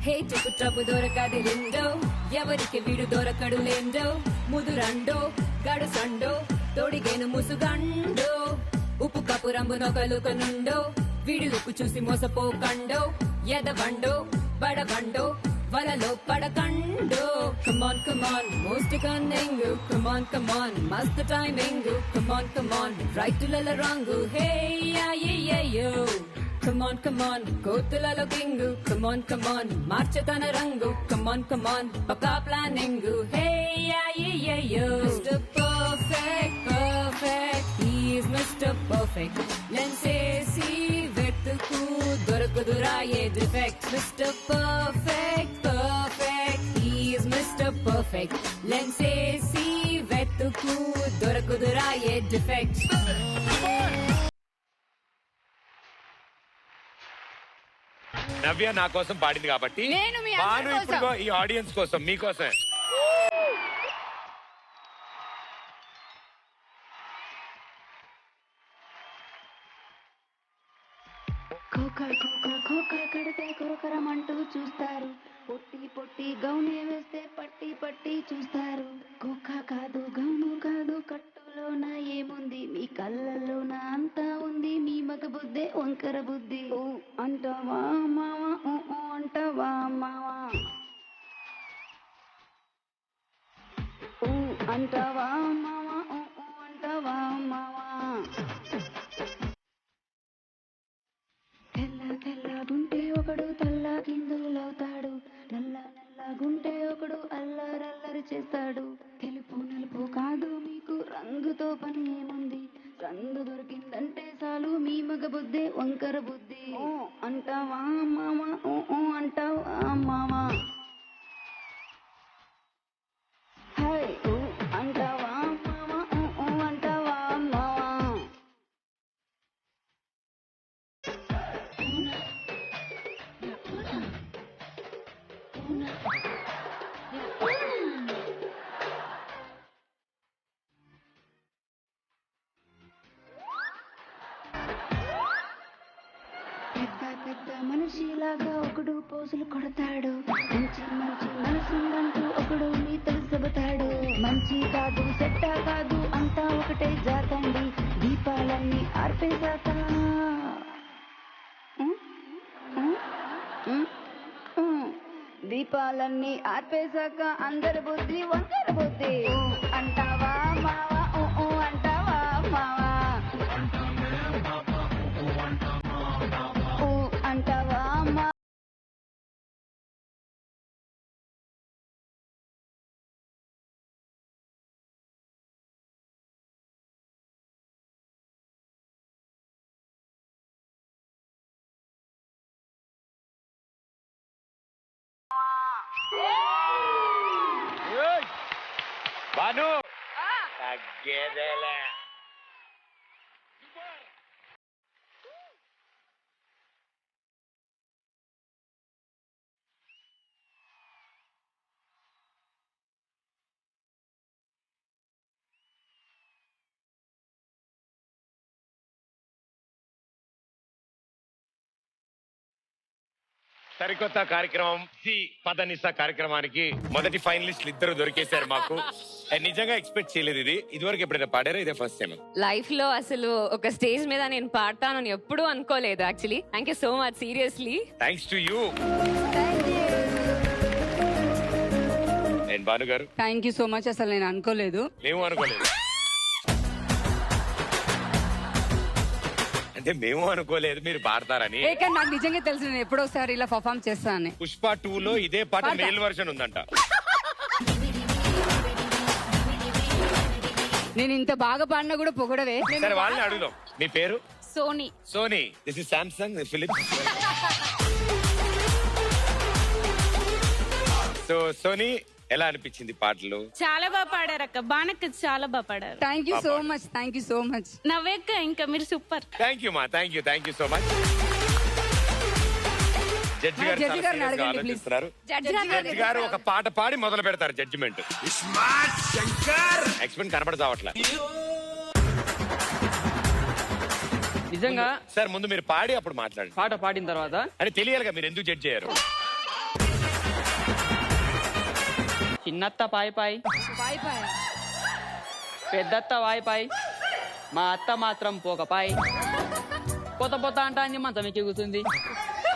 B: హే చెక్కు ట్రబ్బు దొరకది రెండో ఎవరికి వీడు దొరకడు లేండో ముదురండో గడు సండో తోడిగేను ముసుగండో ఉప్పు కప్పు రంబు నొకలుకనుండో వీడి ఉప్పు చూసి మోసపోకండో ఎదవండో బడవండో వలలో పడకండో. కమాన్ కమాన్ మోస్ట్ కన్నింగు కమాన్ మస్త్ టైమింగు కమాన్ రైతుల రంగు హే యో. కమాన్ కోతులలో కింగు కమాన్ మార్చతన రంగు కమాన్ పక్కా planning hey yo. Mister perfect he's mister perfect లెన్సేసి వెతుకు దొరకదురా ఏ defect. Mister perfect he's mister perfect లెన్సేసి వెతుకు దొరకదురా ఏ డిఫెక్ట్.
A: నవ్య నా కోసం పాడింది కాబట్టి భాను ఇప్పుడు ఈ ఆడియన్స్ కోసం మీకోసం.
L: కడితే కొరకరమంటూ చూస్తారు, పొట్టి పొట్టి గౌనే వేస్తే పట్టి పట్టి చూస్తారు. కుక్క కాదు గౌను కాదు కట్టులోన ఏముంది, మీ కళ్ళల్లోన అంతా ఉంది, మీ మగ బుద్ధే వంకర బుద్ధి. ఓ అంటావా మావా, ఓ అంటావా మావా, ఓ అంటావా మావా, ఓ అంటావా మావా. తెల్ల తెల్లగుంటే ఒకడు తల్ల కిందులవుతాడు, నల్ల నల్లగుంటే ఒకడు అల్లరల్లరి చేస్తాడు. తెలుపు నలుపు కాదు మీకు రంగుతో పని ఏముంది, రంగు దొరికిందంటే చాలు మీ మగ బుద్ధే వంకర బుద్ధి. ఓ అంటావా మావా, ఓ అంటావా మావా, హై ఓ అంటావా మావా, ఓ అంటావా మావా. పెద్ద పెద్ద మనిషిలాగా ఒకడు పోజులు కొడతాడు, మంచి మంచి మనసుందంటూ ఒకడు నీతలు చెబుతాడు. మంచి కాదు సెట్ట కాదు అంతా ఒకటే జాతండి, దీపాలన్నీ ఆర్పేశాక దీపాలన్నీ ఆర్పేశాక అందరి బుద్ధి వంకర బుద్ధి. అంటావా మావా, ఓ అంటావా మావా, ఓ అంటావా మా.
A: బాను తగ్గేదేలే. సరికొత్త కార్యక్రమం పదనిస కార్యక్రమానికి మొదటి ఫైనలిస్టులు ఇద్దరు దొరికేశారు మాకు. నిజంగా ఎక్స్పెక్ట్ చేయలేదు ఇది. ఇదివరకు ఎప్పుడైనా పాడారా? ఇదే ఫస్ట్ టైం
M: లైఫ్ లో అసలు ఒక స్టేజ్ మీద నేను పాడతానని ఎప్పుడూ అనుకోలేదు. Actually thank you so much, seriously
A: thanks to you. Bhanu గారు
B: థ్యాంక్ యూ సో మచ్. అసలు నేను అనుకోలేదు.
A: మేము అనుకోలేదు, అంటే మేము అనుకోలేదు మీరు పాడతారని.
B: నాకు నిజంగా తెలుసు నేను ఎప్పుడోసారి ఇలా పర్ఫార్మ్ చేస్తానని.
A: పుష్ప 2 లో ఇదే పాట మేల్ వర్షన్ ఉందంట.
B: నేను ఇంత బాగా పాడినా కూడా పొగడవే.
A: సరే వాళ్ళని అడుగుదాం. మీ పేరు?
M: Sony.
A: Sony, this is Samsung Philips. So Sony, ఎలా అనిపించింది పాటలు?
N: చాలా బాగా పాడారు అక్క, బానక్క చాలా బాగా పాడారు.
B: Thank you so much, thank you so much.
N: నవ్వేక్క ఇంకా మీరు సూపర్.
A: థ్యాంక్ యూ మా, thank you so much. Judge గారు ఆలోచిస్తున్నారు. జడ్జి గారు ఒక పాట పాడి మొదలు పెడతారు జడ్జిమెంట్. ఎక్స్పెక్ట్ కనబడతావట్లా
C: నిజంగా.
A: సార్ ముందు మీరు పాడి అప్పుడు మాట్లాడండి.
C: పాట పాడిన తర్వాత
A: అని తెలియాలిగా మీరు ఎందుకు జడ్జ్ చేయరు.
C: చిన్నత్త పాయ్ పాయ్, పెద్దత్త వాయ్ పాయ్, మా అత్త మాత్రం పోకపాయ్, పొత పొత అంటా అని మంచం ఎక్కి కూర్చుంది.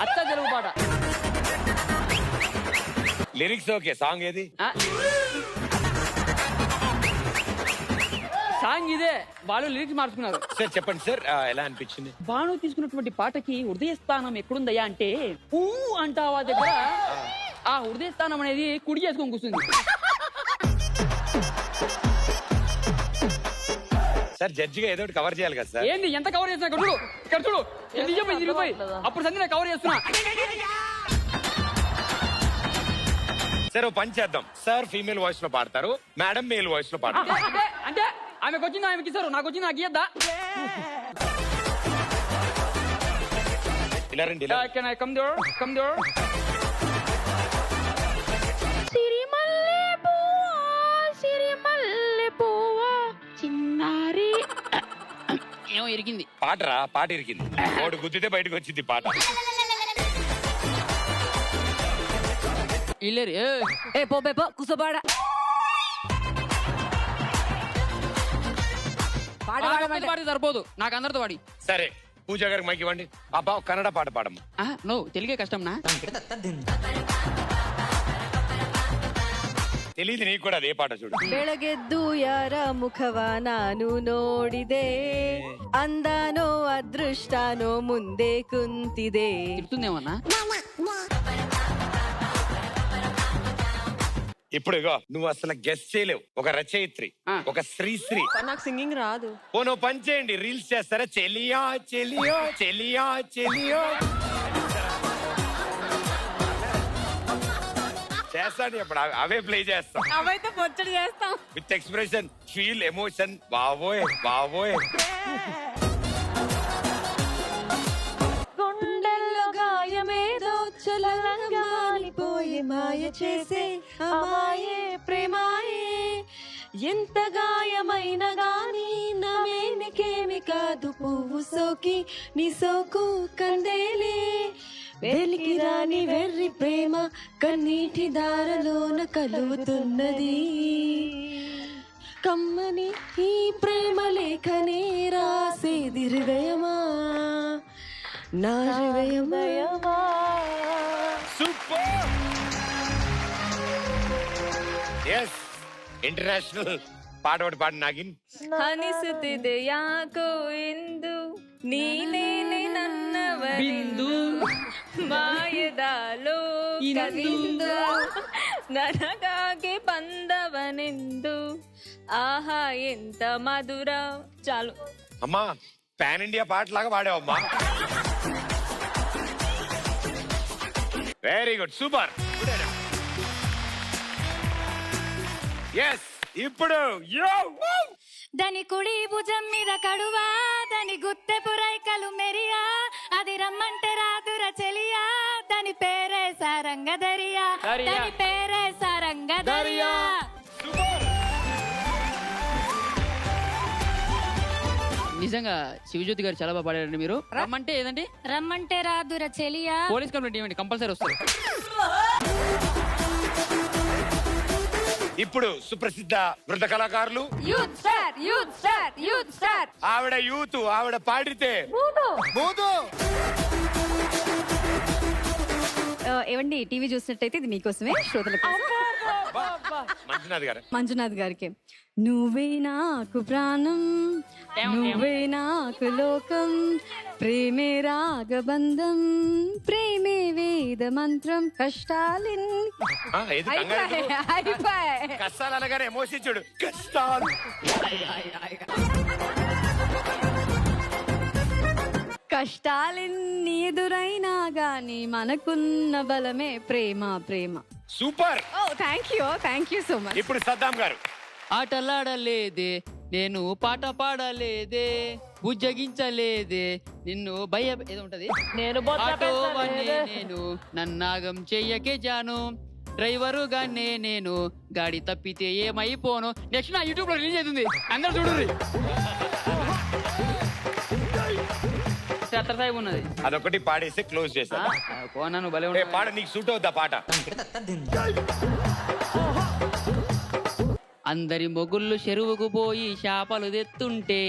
C: అత్త తెలుగు పాట.
A: లిరిక్స్ ఓకే, సాంగ్ ఏది?
C: సాంగ్ ఇదే, వాళ్ళు లిరిక్స్ మార్చుకున్నారు.
A: సార్ చెప్పండి సార్, ఎలా అనిపించింది?
C: బాను తీసుకున్నటువంటి పాటకి హృదయ స్థానం ఎక్కడుందయ్యా అంటే ఊ అంటావా దగ్గర ఆ హృదయ స్థానం అనేది కుడి చేసుకొని కూర్చుంది.
A: సార్ జడ్జిగా ఏదో ఒకటి కవర్ చేయాలి కదా సార్.
C: ఏంది ఎంత కవర్ చేస్తున్నా? ఇక్కడ చూడు, ఇక్కడ చూడు, తిరిగిపోయి అప్పుడు సంధి కవర్ చేస్తున్నా.
A: సార్ ఓ పని చేద్దాం. సార్ ఫీమేల్ వాయిస్ లో పాడతారు, మేడం మేల్ వాయిస్ లో పాడతారు.
C: అంటే ఆమెకు వచ్చింది ఆమెకి ఇస్తారు, నాకు వచ్చింది నాకు ఇద్దా.
A: ఇలా రండి.
C: Can I come there? Come there.
N: సిరిమల్లె పువ్వా చిన్నారి
C: ఏమో ఇరిగింది.
A: పాటరా, పాట ఇరిగింది. ఓడు గుద్దితే బయటకు వచ్చింది పాట.
C: ఇల్లేరు ఏ పో కూసోబాడ పాడి సరిపోదు నాకు అందరితో పాడి.
A: సరే పూజా గారికి మైక్ ఇవ్వండి. అబ్బా కన్నడ పాట పాడమ్మా.
C: నో తెలుగే కష్టం నా.
A: తెలియదు నీకు కూడా అదే పాట చూడు.
H: ಬೆಳಗೆದ್ದು ಯಾರ ಮುಖವ ನಾನು ನೋಡಿದೆ ಅಂದಾನೋ ಅದೃಷ್ಟನೋ ಮುಂದೆ ಕುಂತಿದೆ.
C: తిడుతుందేమన్నా.
A: ఇప్పుడు ఇగో నువ్వు అసలు గెస్ట్ చేయలేవు. ఒక రచయిత్రి, ఒక శ్రీశ్రీ.
I: నాకు సింగింగ్ రాదు.
A: పోను పని చేయండి, రీల్స్ చేస్తారా? చెలియా చెలియో చెలియా చెలియో చేస్తాడు. ఇప్పుడు అవే ప్లే చేస్తాం.
B: అవైతే పొచ్చడి చేస్తాం
A: విత్ ఎక్స్ప్రెషన్, ఫీల్, ఎమోషన్. బావోయ్ బావోయ్.
H: గుండెల్లో గాయమేదో చలంగా మారిపోయే మాయ చేసే అమాయే ప్రేమాయే. ఎంత గాయమైన గాని నమేనికేమి కాదు పువ్వు సోకి నీ సోకు కందేలే. వెలికి రాని వెర్రి ప్రేమ కన్నీటి దారలోన కలుగుతున్నది. కమ్మని ఈ ప్రేమ లేఖనే రాసేది హృదయమా నా హృదయమయమా.
A: సూపర్. ఎస్, ఇంటర్నేషనల్ పాట ఒకటి పాడు నాగిన్.
D: ಅನಿಸುತ್ತಿದೆ ಯಾಕೋ ಎಂದು ನೀನೇನೆ ನನ್ನವರೆಂದು ಮಾಯದ ಲೋಕದಿಂದ ನನಗಾಗಿ ಬಂದವನೆಂದು ఆహా ఎంత మధుర. చాలు
A: అమ్మా, పాన్ ఇండియా పాట లాగా పాడావమ్మా. Very good, super. ఎస్, ఇప్పుడు
G: దాని కుడి భుజం మీద కడువా, దాని గుత్తె పురైకలు మెరియా, అది రమ్మంటే రాదుర చెలియా, దాని పేరే సారంగదరియా, దాని పేరే సారంగదరియా.
C: నిజంగా శివజ్యోతి గారు చాలా బాగా పాడారండి. మీరు రమ్మంటే ఏదండి?
G: రమ్మంటే రాదుర చెలియా.
C: పోలీస్ కంప్లైంట్ ఇవ్వండి, కంపల్సరీ వస్తారు.
A: ఇప్పుడు సుప్రసిద్ధ వృద్ధ కళాకారులు
B: youth star, youth star, youth star.
A: ఆవిడ యూత్, ఆవిడ పాడితే
B: ఏవండి, టీవీ చూసినట్టయితే ఇది మీకోసమే, శ్రోతల కోసం.
A: మంజునాథ్ గారు.
B: మంజునాథ్ గారికి. నువ్వే నాకు ప్రాణం, నువ్వే నాకు లోకం, ప్రేమే రాగబంధం, ప్రేమే వేద మంత్రం, కష్టాలెన్ని.
A: కష్టాలు అనగానే ఎమోషన్ చూడు. కష్టాలు
B: కష్టాలెన్ని ఎదురైనా గాని మనకున్న బలమే ప్రేమ ప్రేమ.
A: Super.
B: Thank you so much.
A: ఇప్పుడు సద్దాం గారు.
C: ఆటలాడలేదే నేను, పాట పాడలేదే, బుజ్జగించలేదే నిన్ను, భయ ఏదో ఉంటది.
J: నేను
C: నేను నన్నాగం చెయ్యకే జాను, డ్రైవరుగానే నేను, గాడి తప్పితే ఏమైపోను. నెక్స్ట్ నా యూట్యూబ్ లో రిలీజ్ అవుతుంది, అందరూ చూడండి. ఉన్నది
A: అదొకటి పాడేసి క్లోజ్ చేశాను. పాట నీకు సూట్ అవుతా పాట.
C: అందరి మొగుళ్ళు చెరువుకు పోయి చేపలు తెత్తుంటే,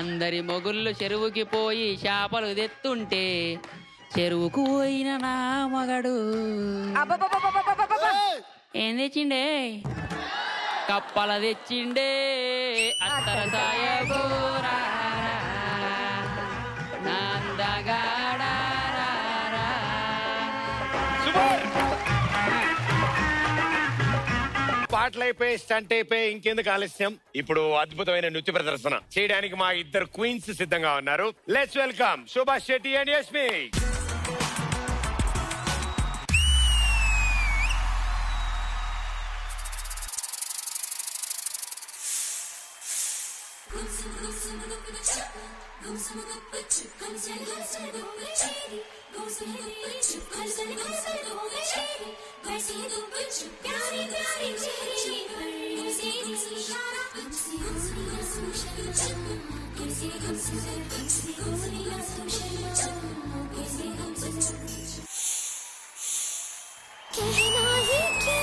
C: అందరి మొగుళ్ళు చెరువుకి పోయి చేపలు తెత్తుంటే, చెరువుకు పోయిన నా మగడు ఏం తెచ్చిండే? కప్పల తెచ్చిండే. అత్తర సాయబోరా
A: పాటలు అయిపోయి, స్టంట్ అయిపోయి, ఇంకెందుకు ఆలస్యం? ఇప్పుడు అద్భుతమైన నృత్య ప్రదర్శన చేయడానికి మా ఇద్దరు క్వీన్స్ సిద్ధంగా ఉన్నారు. Let's welcome Shobha Shetty and Yashmi.
O: कहना ही क्या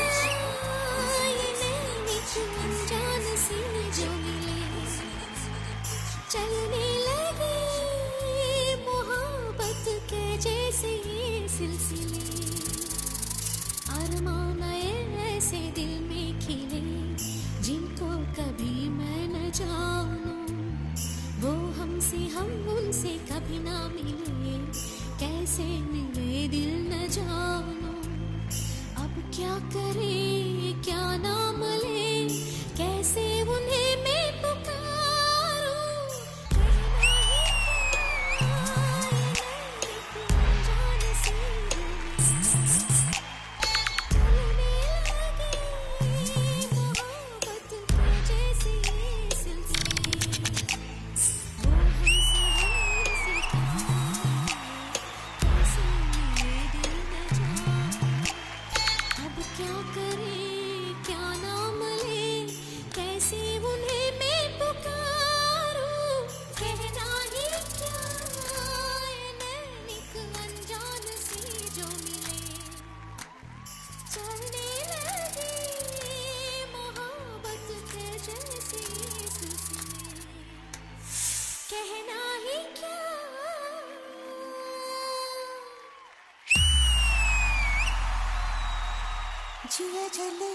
O: ये नैनी की अनजान सी जो मिले चलने लगे मोहब्बत के जैसे ये सिलसिले अरमां नए ऐसे दिल में खिले जिनको कभी मैं न जानूं वो हमसे हम उनसे कभी ना मिले कैसे मिले दिल न जानूं अब क्या करे क्या नाम ले कैसे उन्हें मैं पुकारूं कहना ही क्या ये नैनी की अनजान सी चलने लगे मोहब्बत के जैसे ये सिलसिले वो हमसे कभी कैसे मिले दिल न जानूं अब क्या करे क्या नाम ले कैसे उन्हें मैं पुकारूं कहना ही क्या ये नैनी की अनजान सी जो मिले चलने लगे मोहब्बत के जैसे सिलसिले कहना ही क्या जिया चले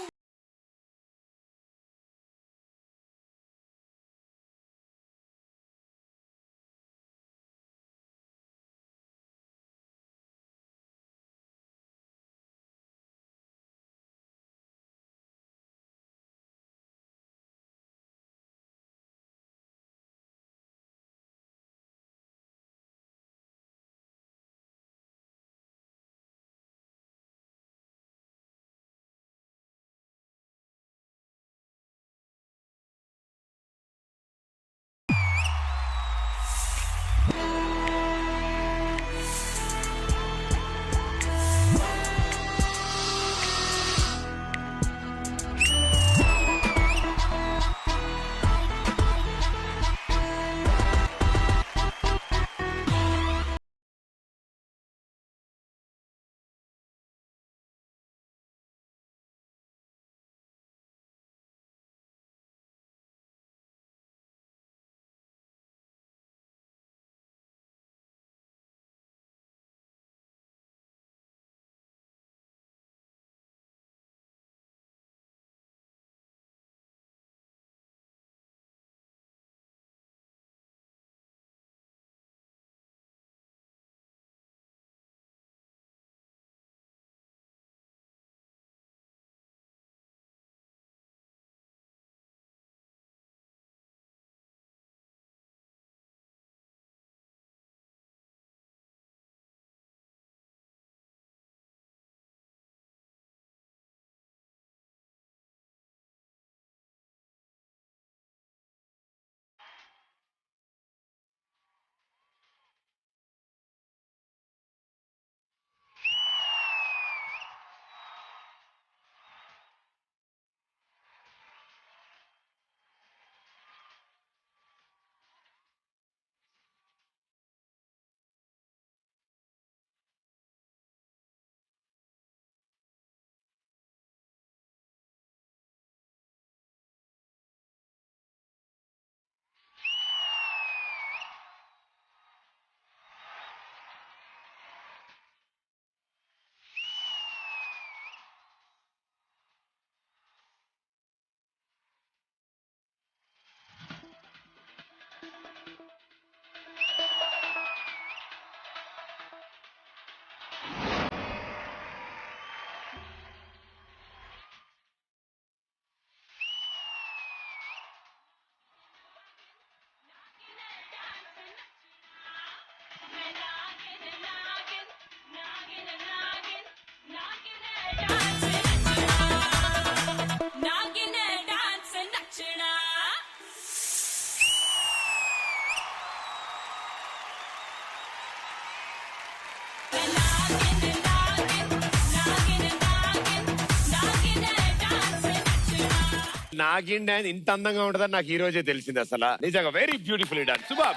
A: నాగిన్ డాన్స్ ఇంత అందంగా ఉంటుందని నాకు ఈ రోజే తెలిసింది అసలు. నిజంగా వెరీ బ్యూటిఫుల్ డాన్స్. సూపర్.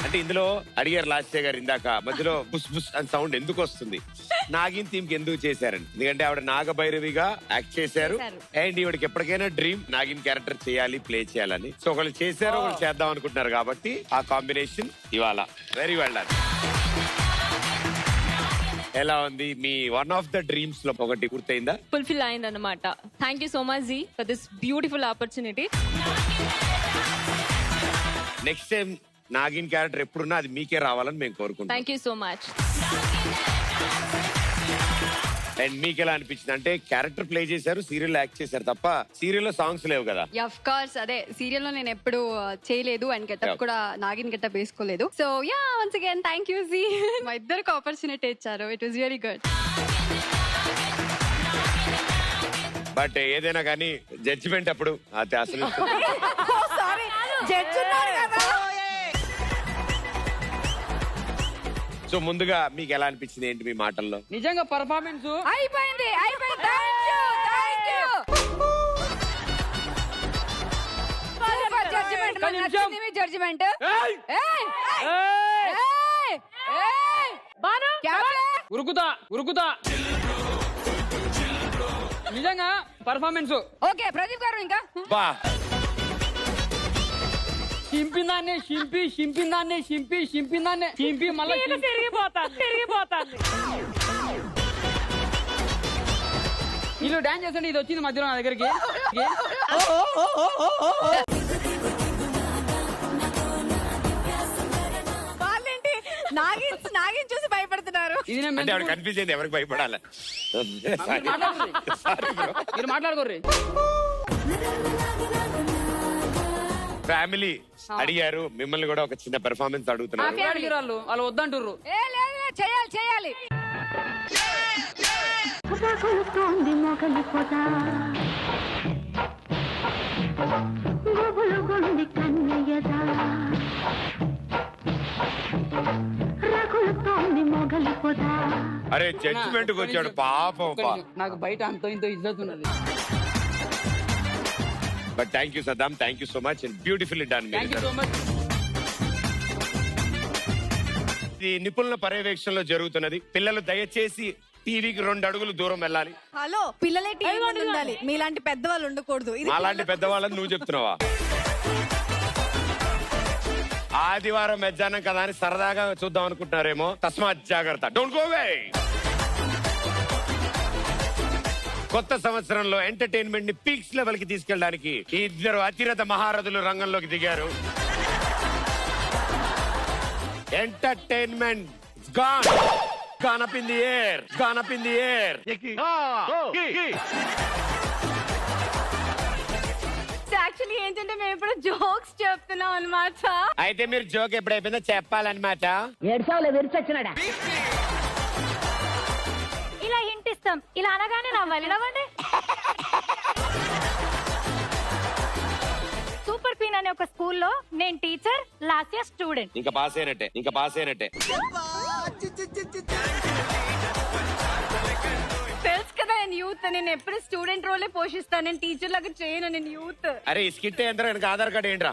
A: అంటే ఇందులో అడిగారు లాస్య గారు ఇందాక మధ్యలో బుస్ బుస్ అని సౌండ్ ఎందుకు వస్తుంది, నాగిన్ థీమ్ కి ఎందుకు చేశారని. ఎందుకంటే ఆవిడ నాగభైరవిగా యాక్ట్ చేశారు అండ్ ఈవిడకి ఎప్పటికైనా డ్రీమ్ నాగిన్ క్యారెక్టర్ చేయాలి, ప్లే చేయాలని. సో ఒకళ్ళు చేశారు, ఒకళ్ళు చేద్దాం అనుకుంటున్నారు కాబట్టి ఆ కాంబినేషన్ ఇవాళ వెరీ వెల్ డన్. ఎలా ఉంది మీ వన్ ఆఫ్ ద డ్రీమ్స్ లో ఒకటి పూర్తయిందా?
I: ఫుల్ఫిల్ అయింది అనమాట. Thank you so much ji for this beautiful opportunity.
A: Next time Naagin character ఎప్పుడున్నా అది మీకే రావాలని మేము కోరుకుంటాం.
I: Thank you so much.
A: And మీకు ఎలా అనిపించింది అంటే క్యారెక్టర్ ప్లే చేశారు, సీరియల్ యాక్ట్ చేశారు తప్ప సీరియల్ లో సాంగ్స్ లేవు కదా?
H: ఆఫ్ కోర్స్ అదే సీరియల్ లో నేను ఎప్పుడు చేయలేదు అండ్ గెటప్ కూడా నాగిన్ గెటప్ వేసుకోలేదు. So ya once again thank you Zee. మా ఇద్దరికి ఆపర్చునిటీ ఇచ్చారు. It was very good.
A: But ఏదైనా కానీ జడ్జిమెంట్ అప్పుడు అది అసలు సో ముందుగా మీకు ఎలా అనిపించింది ఏంటి మీ మాటల్లో?
C: నిజంగా పర్ఫార్మెన్స్
B: అయిపోయింది. జడ్జిమెంట్
C: ఉరుకుతా నిజంగా పర్ఫార్మెన్స్
B: ఓకే. ప్రదీప్ గారు ఇంకా
A: బా
C: చింపిందాన్ని చింపి మళ్ళీ తిరిగిపోతాను. వీళ్ళు డాన్స్ చేస్తుంటే ఇది వచ్చింది మధ్యలో నా దగ్గరికి.
B: వాళ్ళేంటి నాగిన్ చూసి భయపడుతున్నారు.
A: అంటే ఆవిడ కన్ఫ్యూజ్ అయింది ఎవరికి భయపడాలి.
C: మీరు మాట్లాడుకోర్రి.
A: ఫ్యామిలీ అడిగారు మిమ్మల్ని కూడా ఒక చిన్న పెర్ఫార్మెన్స్ అడుగుతున్నారు.
C: వాళ్ళు వద్దంటుర్రు.
B: చేయాలి.
A: అరే జడ్జిమెంట్ వచ్చాడు పాపం.
C: నాకు బయట అంతో ఇంతో ఇజ్జత్ ఉన్నది.
A: But thank you Saddam, thank you so much and beautifully done. ఇది నిపుణుల పర్యవేక్షణలో జరుగుతున్నది. పిల్లలు దయచేసి టీవీకి 2 అడుగులు దూరం వెళ్ళాలి.
B: హలో, పిల్లలే టీవీ ముందు ఉండాలి, మీలాంటి పెద్దవాళ్ళు ఉండకూడదు.
A: అలాంటి పెద్దవాళ్ళని నువ్వు చెప్తున్నావా? ఆదివారం మధ్యాహ్నం కదా అని సరదాగా చూద్దాం అనుకుంటున్నారేమో. తస్మాత్ జాగ్రత్త, డోంట్ గో అవే. కొత్త సంవత్సరంలో ఎంటర్టైన్మెంట్ ని పీక్స్ లెవెల్ కి తీసుకెళ్ళడానికి ఇద్దరు అతిరథ మహారథులు రంగంలోకి దిగారు. Entertainment gone up in the air.
B: Actually ఏంటంటే మేము ఇప్పుడు జోక్స్ చెప్తున్నాం అన్నమాట.
A: అయితే మీరు జోక్ ఎప్పుడైపోయిందో చెప్పాలన్నమాట.
G: ఇలా హింట్ ఇస్తాం, ఇలా అనగానే నవ్వాలి. సూపర్ క్వీన్ అనే ఒక స్కూల్లో నేను టీచర్, లాస్ట్ ఇయర్ స్టూడెంట్.
A: ఇంకా పాస్ అయినట్టే.
B: తెలుసు కదా నేను యూత్, నేను ఎప్పుడు స్టూడెంట్ రోలే పోషిస్తాను, నేను టీచర్ లాగా చేయను, నేను యూత్.
A: అరే స్కిట్ ఎంత ఆధార్ కార్డు ఏంట్రా?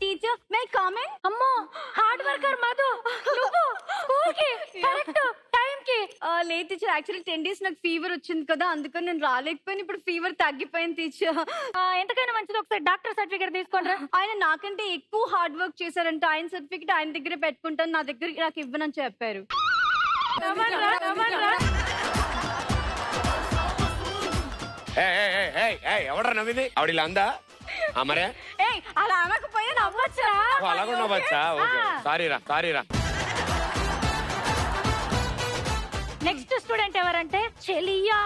B: టీచర్ మే కామెంట్.
G: అమ్మో, హార్డ్ వర్కర్ మధు, నువ్వు స్కూల్ కి కరెక్ట్ టైం కి.
B: లేదు టీచర్, యాక్చువల్లీ 10 days నాకు ఫీవర్ వచ్చింది కదా, అందుకని నేను రాలేకపోయాను. ఇప్పుడు ఫీవర్ తగ్గిపోయింది టీచర్.
G: ఎంతకైనా మంచిది ఒకసారి డాక్టర్ సర్టిఫికేట్ తీసుకోండి.
B: ఆయన నాకంటే ఎక్కువ హార్డ్ వర్క్ చేశారంటే ఆయన సర్టిఫికేట్ ఆయన దగ్గర పెట్టుకుంటాను, నా దగ్గర నాకు ఇవ్వనని చెప్పారు.
A: ఎవడరా నవ్వింది? ఆవిడ ఇలా అందా? మరే
B: అలా అనకపోయా నవ్వచ్చా?
A: అలా కూడా నవ్వచ్చా? ఓకే, సారీరా.
G: నెక్స్ట్ స్టూడెంట్ ఎవరంటే చెలియా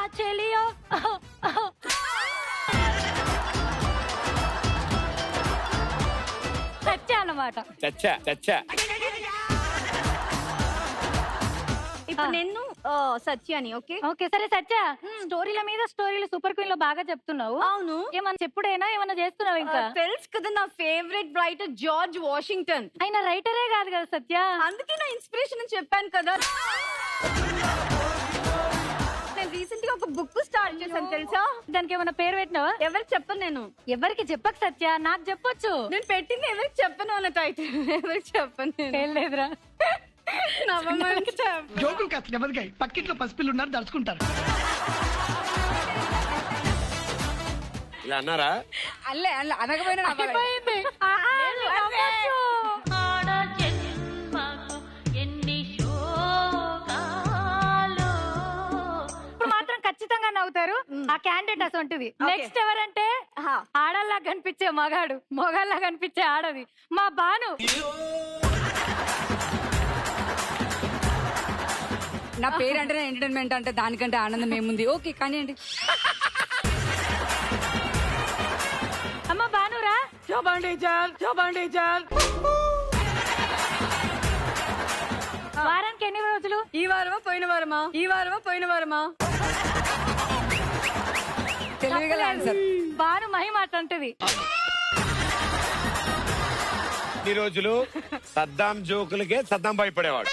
G: చచ్చా అన్నమాట.
A: చచ్చా.
B: ఇప్పుడు నేను సత్యాని.
G: ఓకే సరే సత్య, స్టోరీల మీద స్టోరీలు సూపర్ క్వీన్ లో బాగా చెప్తున్నావు.
B: అవును,
G: ఏమన్నా చెప్పుడైనా ఏమన్నా చేస్తున్నావు? ఇంకా
B: తెలుసు కదా నా ఫేవరెట్ రైటర్ జార్జ్ వాషింగ్టన్.
G: ఆయన రైటరే కాదు కదా సత్య,
B: అందుకే నా ఇన్స్పిరేషన్ అని చెప్పాను కదా. రీసెంట్ గా ఒక బుక్ స్టార్ట్ చేశాను తెలుసా?
G: దానికి ఏమైనా పేరు పెట్టినావా?
B: ఎవరికి చెప్పను నేను.
G: ఎవరికి చెప్పక సత్య, నాకు చెప్పొచ్చు.
B: నేను పెట్టింది ఎవరికి చెప్పను అన్న టైటిల్. ఎవరికి చెప్పను నేను.
G: ఏం లేదురా.
P: జోకులు కాస్త ఎవరికాయి, పక్కింట్లో పసిపిల్లు ఉన్నారు దడుచుకుంటారు.
A: ఇలా అన్నారా?
B: అల్లే అల్ల అనకపోయినా
G: అయిపోయింది. ఇప్పుడు మాత్రం ఖచ్చితంగా నవ్వుతారు. ఆ క్యాండిడేట్ అసంటిది. నెక్స్ట్ ఎవరంటే ఆడల్లా కనిపించే మగాడు, మొగాళ్ళ కనిపించే ఆడది మా బాను.
B: నా పేరు అంటే ఎంటర్టైన్మెంట్ అంటే దానికంటే ఆనందం ఏముంది. ఓకే కానీ అండి
G: అమ్మ బానురా.
B: చూపండి చాలు, చూపండి చాలు.
G: వారానికి ఎన్ని రోజులు?
B: ఈ వారమా పోయిన వారమా? ఈ వారమా పోయిన వారమా? తెలివిగల ఆన్సర్.
G: బాను మహిమ అట్లాంటిది.
A: ఈ రోజులు సద్దాం జోకులకే సద్దాం భయపడేవాడు.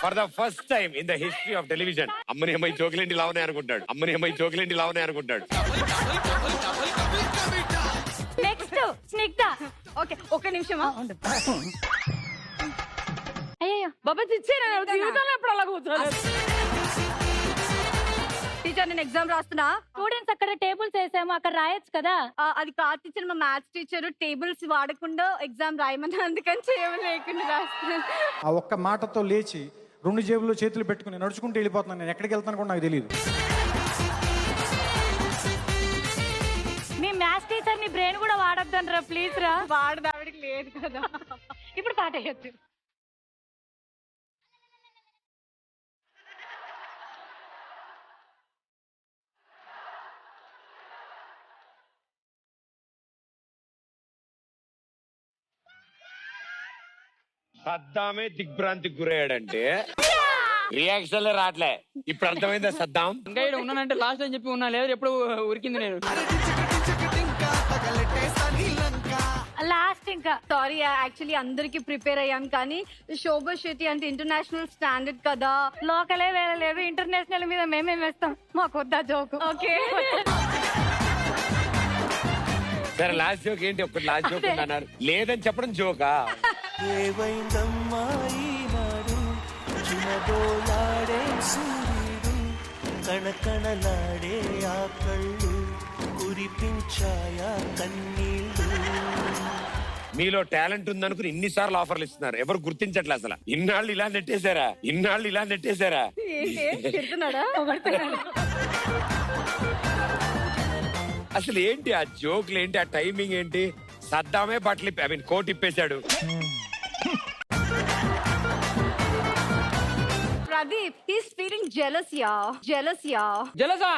A: For the first time in the history of television అమ్మని అమ్మాయి జోకులేంటి లావనే అనుకుంటాడు. అమ్మని అమ్మాయి జోకులేంటి లావనే అనుకుంటాడు.
G: నెక్స్ట్ స్నిగ్ధ.
B: ఓకే ఒక్క నిమిషమా?
G: అయ్యో
B: బాబా చిచ్చేనా జీవితంలో ఎప్పుడు అలా కూర్చోలేదు. టీచర్ నేను ఎగ్జామ్ రాస్తున్నా.
G: స్టూడెంట్స్ అక్కడ టేబుల్స్ వేసాము, అక్కడ రాయొచ్చు కదా.
B: అది కాదు టీచర్, మా మ్యాథ్స్ టీచర్ టేబుల్స్ వాడకుండా ఎగ్జామ్ రాయమని, అందుకని చేయలేకుండా రాస్తున్నా.
Q: ఆ ఒక్క మాటతో లేచి 2 జేబుల్లో చేతులు పెట్టుకుని నడుచుకుంటూ వెళ్ళిపోతున్నాను. నేను ఎక్కడికి వెళ్తాను కూడా నాకు తెలియదు.
G: మీ మ్యాథ్స్ టీచర్ నీ బ్రెయిన్ కూడా వాడొద్దంటారా ప్లీజ్ రా.
B: వాడదావిడికి లేదు కదా.
G: ఇప్పుడు పాట వేయొచ్చు.
A: సద్దామే దిగ్భ్రాంతికి గురయ్యాడంటే రియాక్షన్ రావట్లే. ఇప్పుడు అర్థమైందా సద్దాం?
C: ఇంకా ఇక్కడ ఉన్నానంటే లాస్ట్ అని చెప్పి ఉన్నా, లేదు ఎప్పుడు ఉరికింది నేను.
B: లాస్ట్ ఇంకా సారీ యాక్చువల్లీ అందరికి ప్రిపేర్ అయ్యాం కానీ శోభా శెట్టి అంటే ఇంటర్నేషనల్ స్టాండర్డ్ కదా.
G: లోకలే వేరే లేదు, ఇంటర్నేషనల్ మీద మేమేం వేస్తాం. మాకు వద్దా జోకు.
B: ఓకే
A: సరే లాస్ట్ జోక్ ఏంటి? ఒకటి లాస్ట్ జోక్ అన్నారు, లేదని చెప్పడం జోకా?
F: ఏవైందమ్మాయినాడు చిన్నబోలాడే సూర్యుడు కణకణలాడే ఆ కళ్ళు కురిపించాయా కన్నీళ్ళు.
A: మీలో టాలెంట్ ఉందనుకుని ఇన్నిసార్లు ఆఫర్లు ఇస్తున్నారు, ఎవరు గుర్తించట్లే అసలు. ఇన్నాళ్ళు ఇలా నెట్టేశారా? ఇన్నాళ్ళు ఇలా నెట్టేశారా? అసలు ఏంటి ఆ జోక్లు ఏంటి? ఆ టైమింగ్ ఏంటి? సద్దామే బట్టలు కోట్ ఇప్పేశాడు.
B: Pradeep he's feeling jealous yeah.
C: జలసా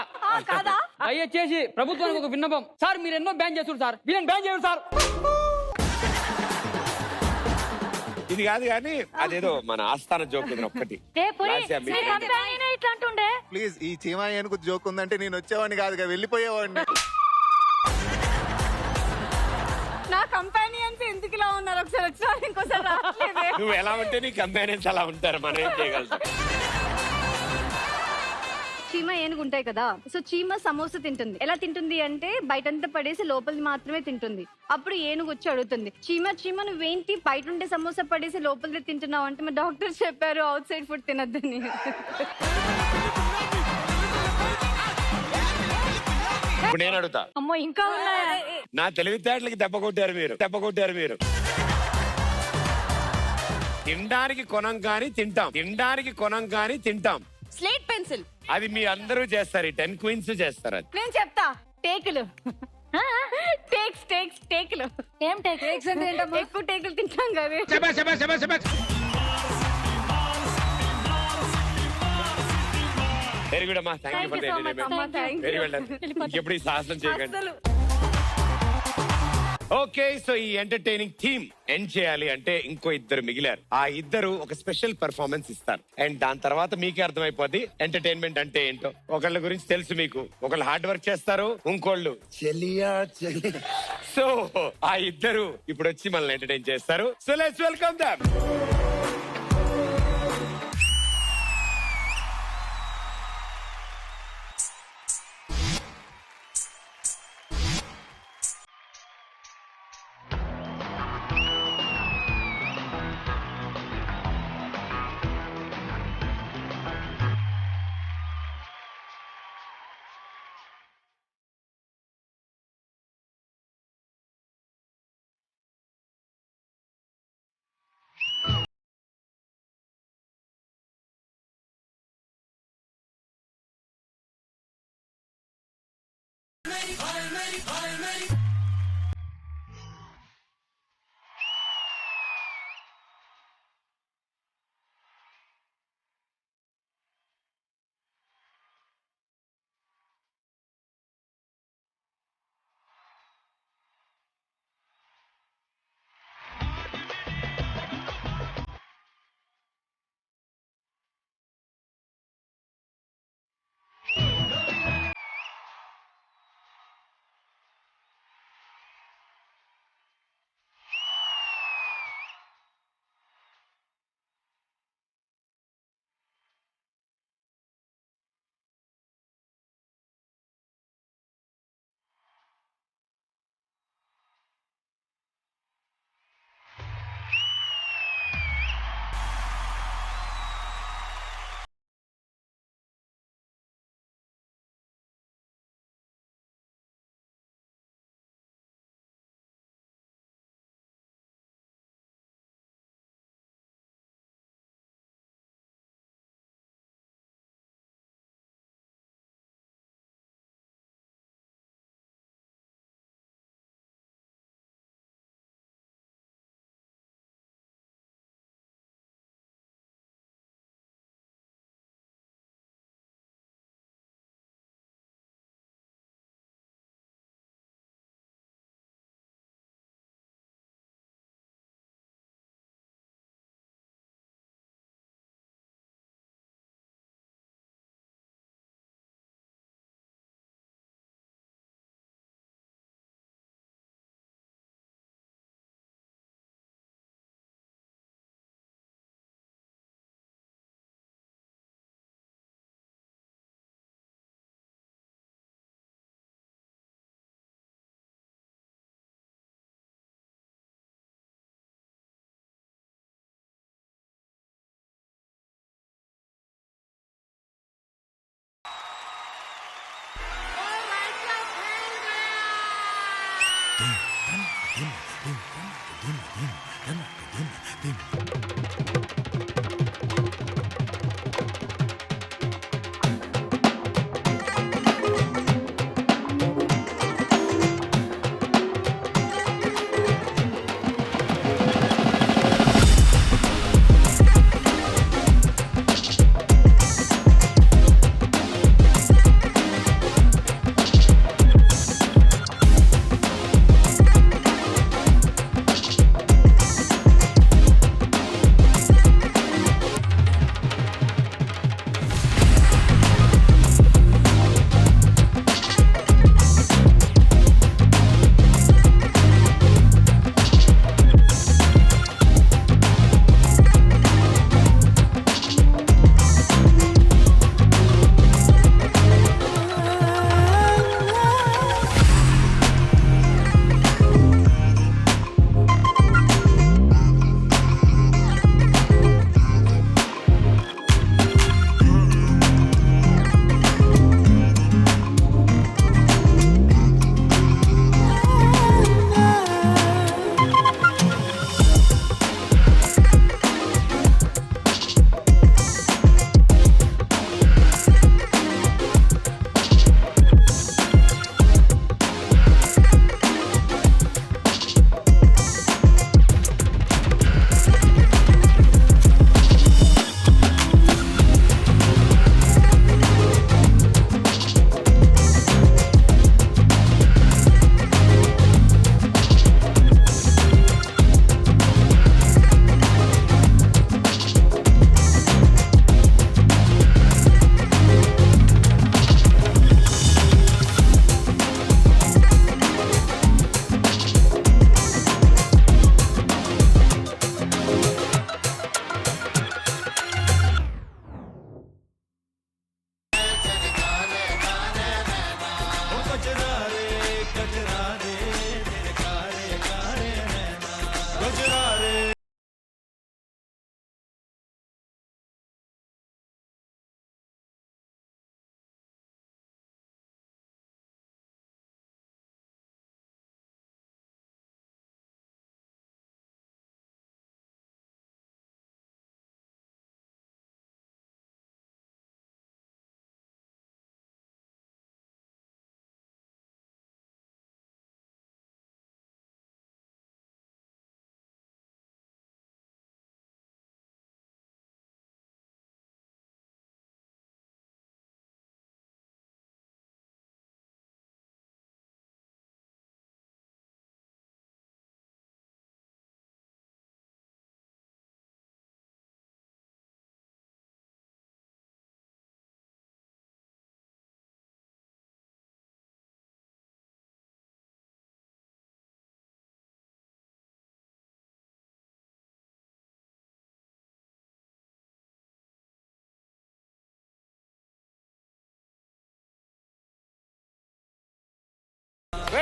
B: కాదా?
C: దయచేసి ప్రభుత్వానికి ఒక విన్నపం సార్, మీరు ఎన్నో బ్యాన్ చేస్తారు సార్, వీళ్ళని బ్యాన్ చేయండి సార్.
A: ఇది కాదు కానీ అదేదో మన ఆస్థాన జోక్ ఒక్కటి.
K: ప్లీజ్ ఈ చీమాయనకు జోక్ ఉందంటే నేను వచ్చేవాడిని కాదుగా, వెళ్ళిపోయేవాడిని.
B: నా కంపానియన్స్ ఎందుకు ఇలా ఉన్నారు? ఒకసారి వచ్చిన ఇంకోసారి రావట్లేదే.
A: నువ్వు ఎలా ఉంటే నీ కంపానియన్స్ అలా ఉంటారు, మనం ఏం చేయగలుగుతాం?
B: చీమ ఏనుగు ఉంటాయి కదా, సో చీమ సమోసా తింటుంది. ఎలా తింటుంది అంటే బయటంతా పడేసి లోపలిది మాత్రమే తింటుంది. అప్పుడు ఏనుగు వచ్చి అడుగుతుంది, చీమ నువ్వేంటి బయట ఉండే సమోసా పడేసి లోపలిది తింటున్నావు అంటే, మా డాక్టర్ చెప్పారు అవుట్ సైడ్ ఫుడ్ తినద్దని.
A: ఇప్పుడు నేను అడుగుతా.
G: అమ్మో ఇంకా ఉన్నాయా?
A: నా తెలివితేటలకి దెబ్బ కొట్టారు మీరు. తినడానికి కొనం కానీ తింటాం.
I: Slate pencil.
A: అది మీ అందరూ చేస్తారు, 10 క్వీన్స్ చేస్తారు. అది
B: నేను చెప్తా, టేకులు. టేకులు.
G: ఏం టేక్స్
B: అంటే ఏంటమ్మా? ఎక్కువ టేకులు తింటాం కదా.
A: వెరీ గుడ్ అమ్మా, thank you for the entertainment. Very well done. ఎప్పుడు ఈ సాహసం చేయకండి. ఓకే, సో ఈ ఎంటర్టైనింగ్ థీమ్ ఎండ్ చేయాలి అంటే ఇంకో ఇద్దరు మిగిలారు. ఆ ఇద్దరు ఒక స్పెషల్ పెర్ఫార్మెన్స్ ఇస్తారు, అండ్ దాని తర్వాత మీకే అర్థమైపోద్ది ఎంటర్టైన్మెంట్ అంటే ఏంటో. ఒకళ్ళ గురించి తెలుసు మీకు, ఒకళ్ళు హార్డ్ వర్క్ చేస్తారు, ఇంకోళ్ళు చెలియా. సో ఆ ఇద్దరు ఇప్పుడు వచ్చి మనల్ని ఎంటర్టైన్ చేస్తారు. So let's welcome them.
F: Hey!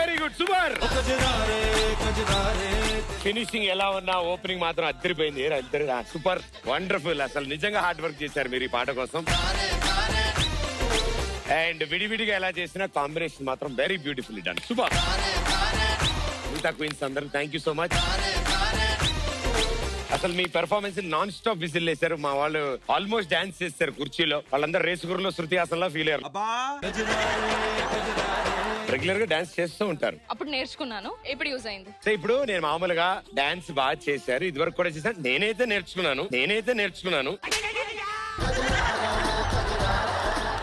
A: Very good, super. Finishing ఎలా ఉన్నా ఓపెనింగ్ మాత్రం అద్దరిపోయింది. Super, wonderful. అసలు నిజంగా హార్డ్ వర్క్ చేశారు మీరు ఈ పాట కోసం. అండ్ విడివిడిగా ఎలా చేసినా కాంబినేషన్ మాత్రం వెరీ బ్యూటిఫుల్ డన్. సూపర్. మిగతా క్వీన్స్ అందరూ థ్యాంక్ యూ సో మచ్. అసలు మీ పెర్ఫార్మెన్స్ నాన్ స్టాప్ విజిల్ వేశారు. మా వాళ్ళు ఆల్మోస్ట్ డాన్స్ చేస్తారు కుర్చీలో. వాళ్ళందరూ రేసుగురులో శృతి హాసన్లా ఫీల్ అయ్యారు. రెగ్యులర్ గా డాన్స్ చేస్తూ ఉంటారు.
D: అప్పుడు నేర్చుకున్నాను, ఇప్పుడు యూజ్ అయింది.
A: సో ఇప్పుడు నేను మామూలుగా డాన్స్ బాగా చేశారు, ఇది వరకు కూడా చేశాను. నేనైతే నేర్చుకున్నాను.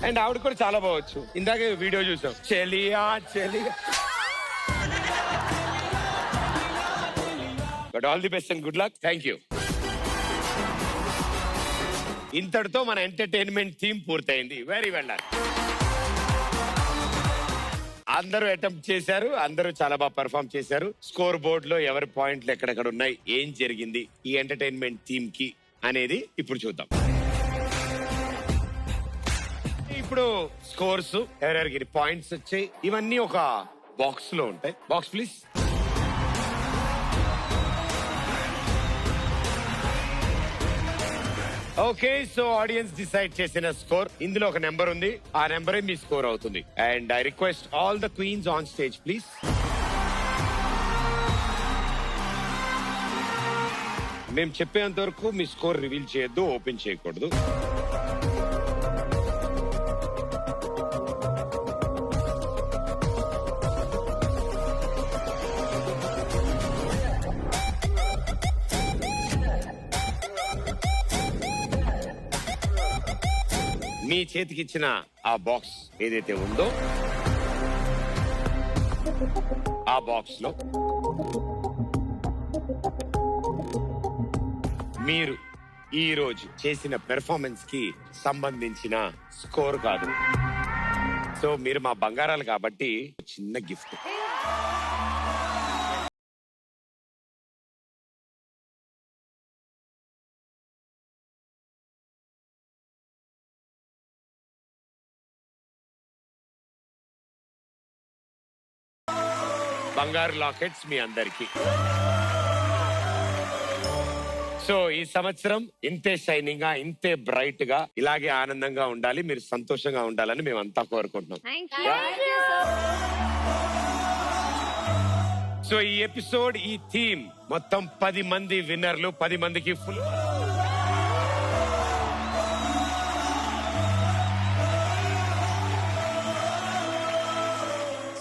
A: అండ్ ఆవిడ కూడా చాలా బావచ్చు. ఇందాకే వీడియో చూసాం. చెలియా but all the best and good luck. Thank you. ఇంతటితో మన ఎంటర్టైన్మెంట్ థీమ్ పూర్తయింది. Very well done. అందరూ అటెంప్ట్ చేశారు, అందరూ చాలా బాగా పెర్ఫార్మ్ చేశారు. స్కోర్ బోర్డ్ లో ఎవరి పాయింట్లు ఎక్కడెక్కడ ఉన్నాయి, ఏం జరిగింది ఈ ఎంటర్టైన్మెంట్ థీమ్ కి అనేది ఇప్పుడు చూద్దాం. ఇప్పుడు స్కోర్స్, ఎవరెవరికి పాయింట్స్ వచ్చాయి, ఇవన్నీ ఒక బాక్స్ లో ఉంటాయి. Box please. Okay, so audience decide చేసిన స్కోర్, ఇందులో ఒక నెంబర్ ఉంది, ఆ నెంబరే మీ స్కోర్ అవుతుంది. And I request all the queens on stage please. మేము చెప్పేంత వరకు మీ స్కోర్ రివీల్ చేయొద్దు, ఓపెన్ చేయకూడదు. మీ చేతికి ఇచ్చిన ఆ బాక్స్ ఏదైతే ఉందో ఆ బాక్స్ లో మీరు ఈ రోజు చేసిన పెర్ఫార్మెన్స్ కి సంబంధించిన స్కోర్ కాదు. సో మీరు మా బంగారాలు కాబట్టి చిన్న గిఫ్ట్. బంగారు లాకెట్స్ మీ అందరికి. సో ఈ సంవత్సరం ఇంతే షైనింగ్ గా, ఇంతే బ్రైట్ గా, ఇలాగే ఆనందంగా ఉండాలి, మీరు సంతోషంగా ఉండాలని మేమంతా కోరుకుంటున్నాం. సో ఈ ఎపిసోడ్, ఈ థీమ్ మొత్తం 10 మంది విన్నర్లు, 10 మందికి ఫుల్.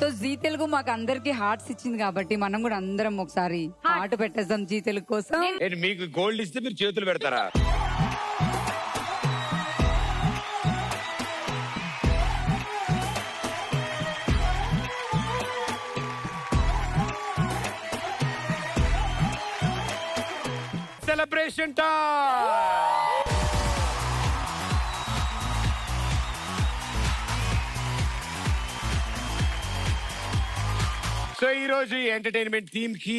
R: సో జీ తెలుగు మాకు అందరికి హార్ట్స్ ఇచ్చింది కాబట్టి మనం కూడా అందరం ఒకసారి హార్ట్ పెట్టేద్దాం జీ తెలుగు కోసం.
A: మీకు గోల్డ్ ఇస్తే మీరు చేతులు పెడతారా? Celebration time. సో ఈ రోజు ఈ ఎంటర్టైన్మెంట్ థీమ్ కి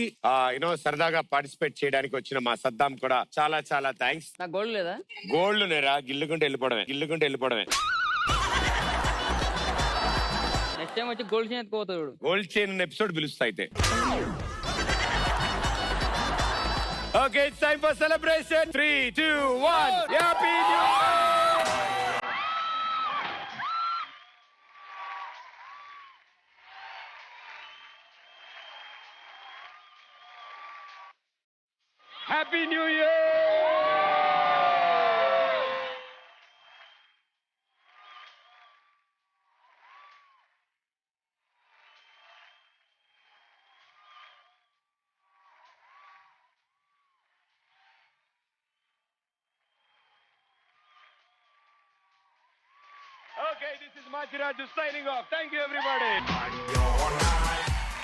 A: సరదాగా పార్టిసిపేట్ చేయడానికి వచ్చిన మా సద్దాం కూడా చాలా చాలా థ్యాంక్స్.
C: నాకు గోల్డ్ లేదా?
A: గోల్డ్ నేరా, గిల్లుకుంటే వెళ్ళిపోవడమే.
C: నెక్స్ట్ టైం వచ్చి గోల్డ్ చైన్ ఎత్తుకోతాడు.
A: గోల్డ్ చైన్ ఉన్న ఎపిసోడ్ పిలుస్తా అయితే. Okay, it's time for celebration. 3, 2, 1. Happy new year. Happy New Year! Okay, this is Majiraju signing off. Thank you, everybody.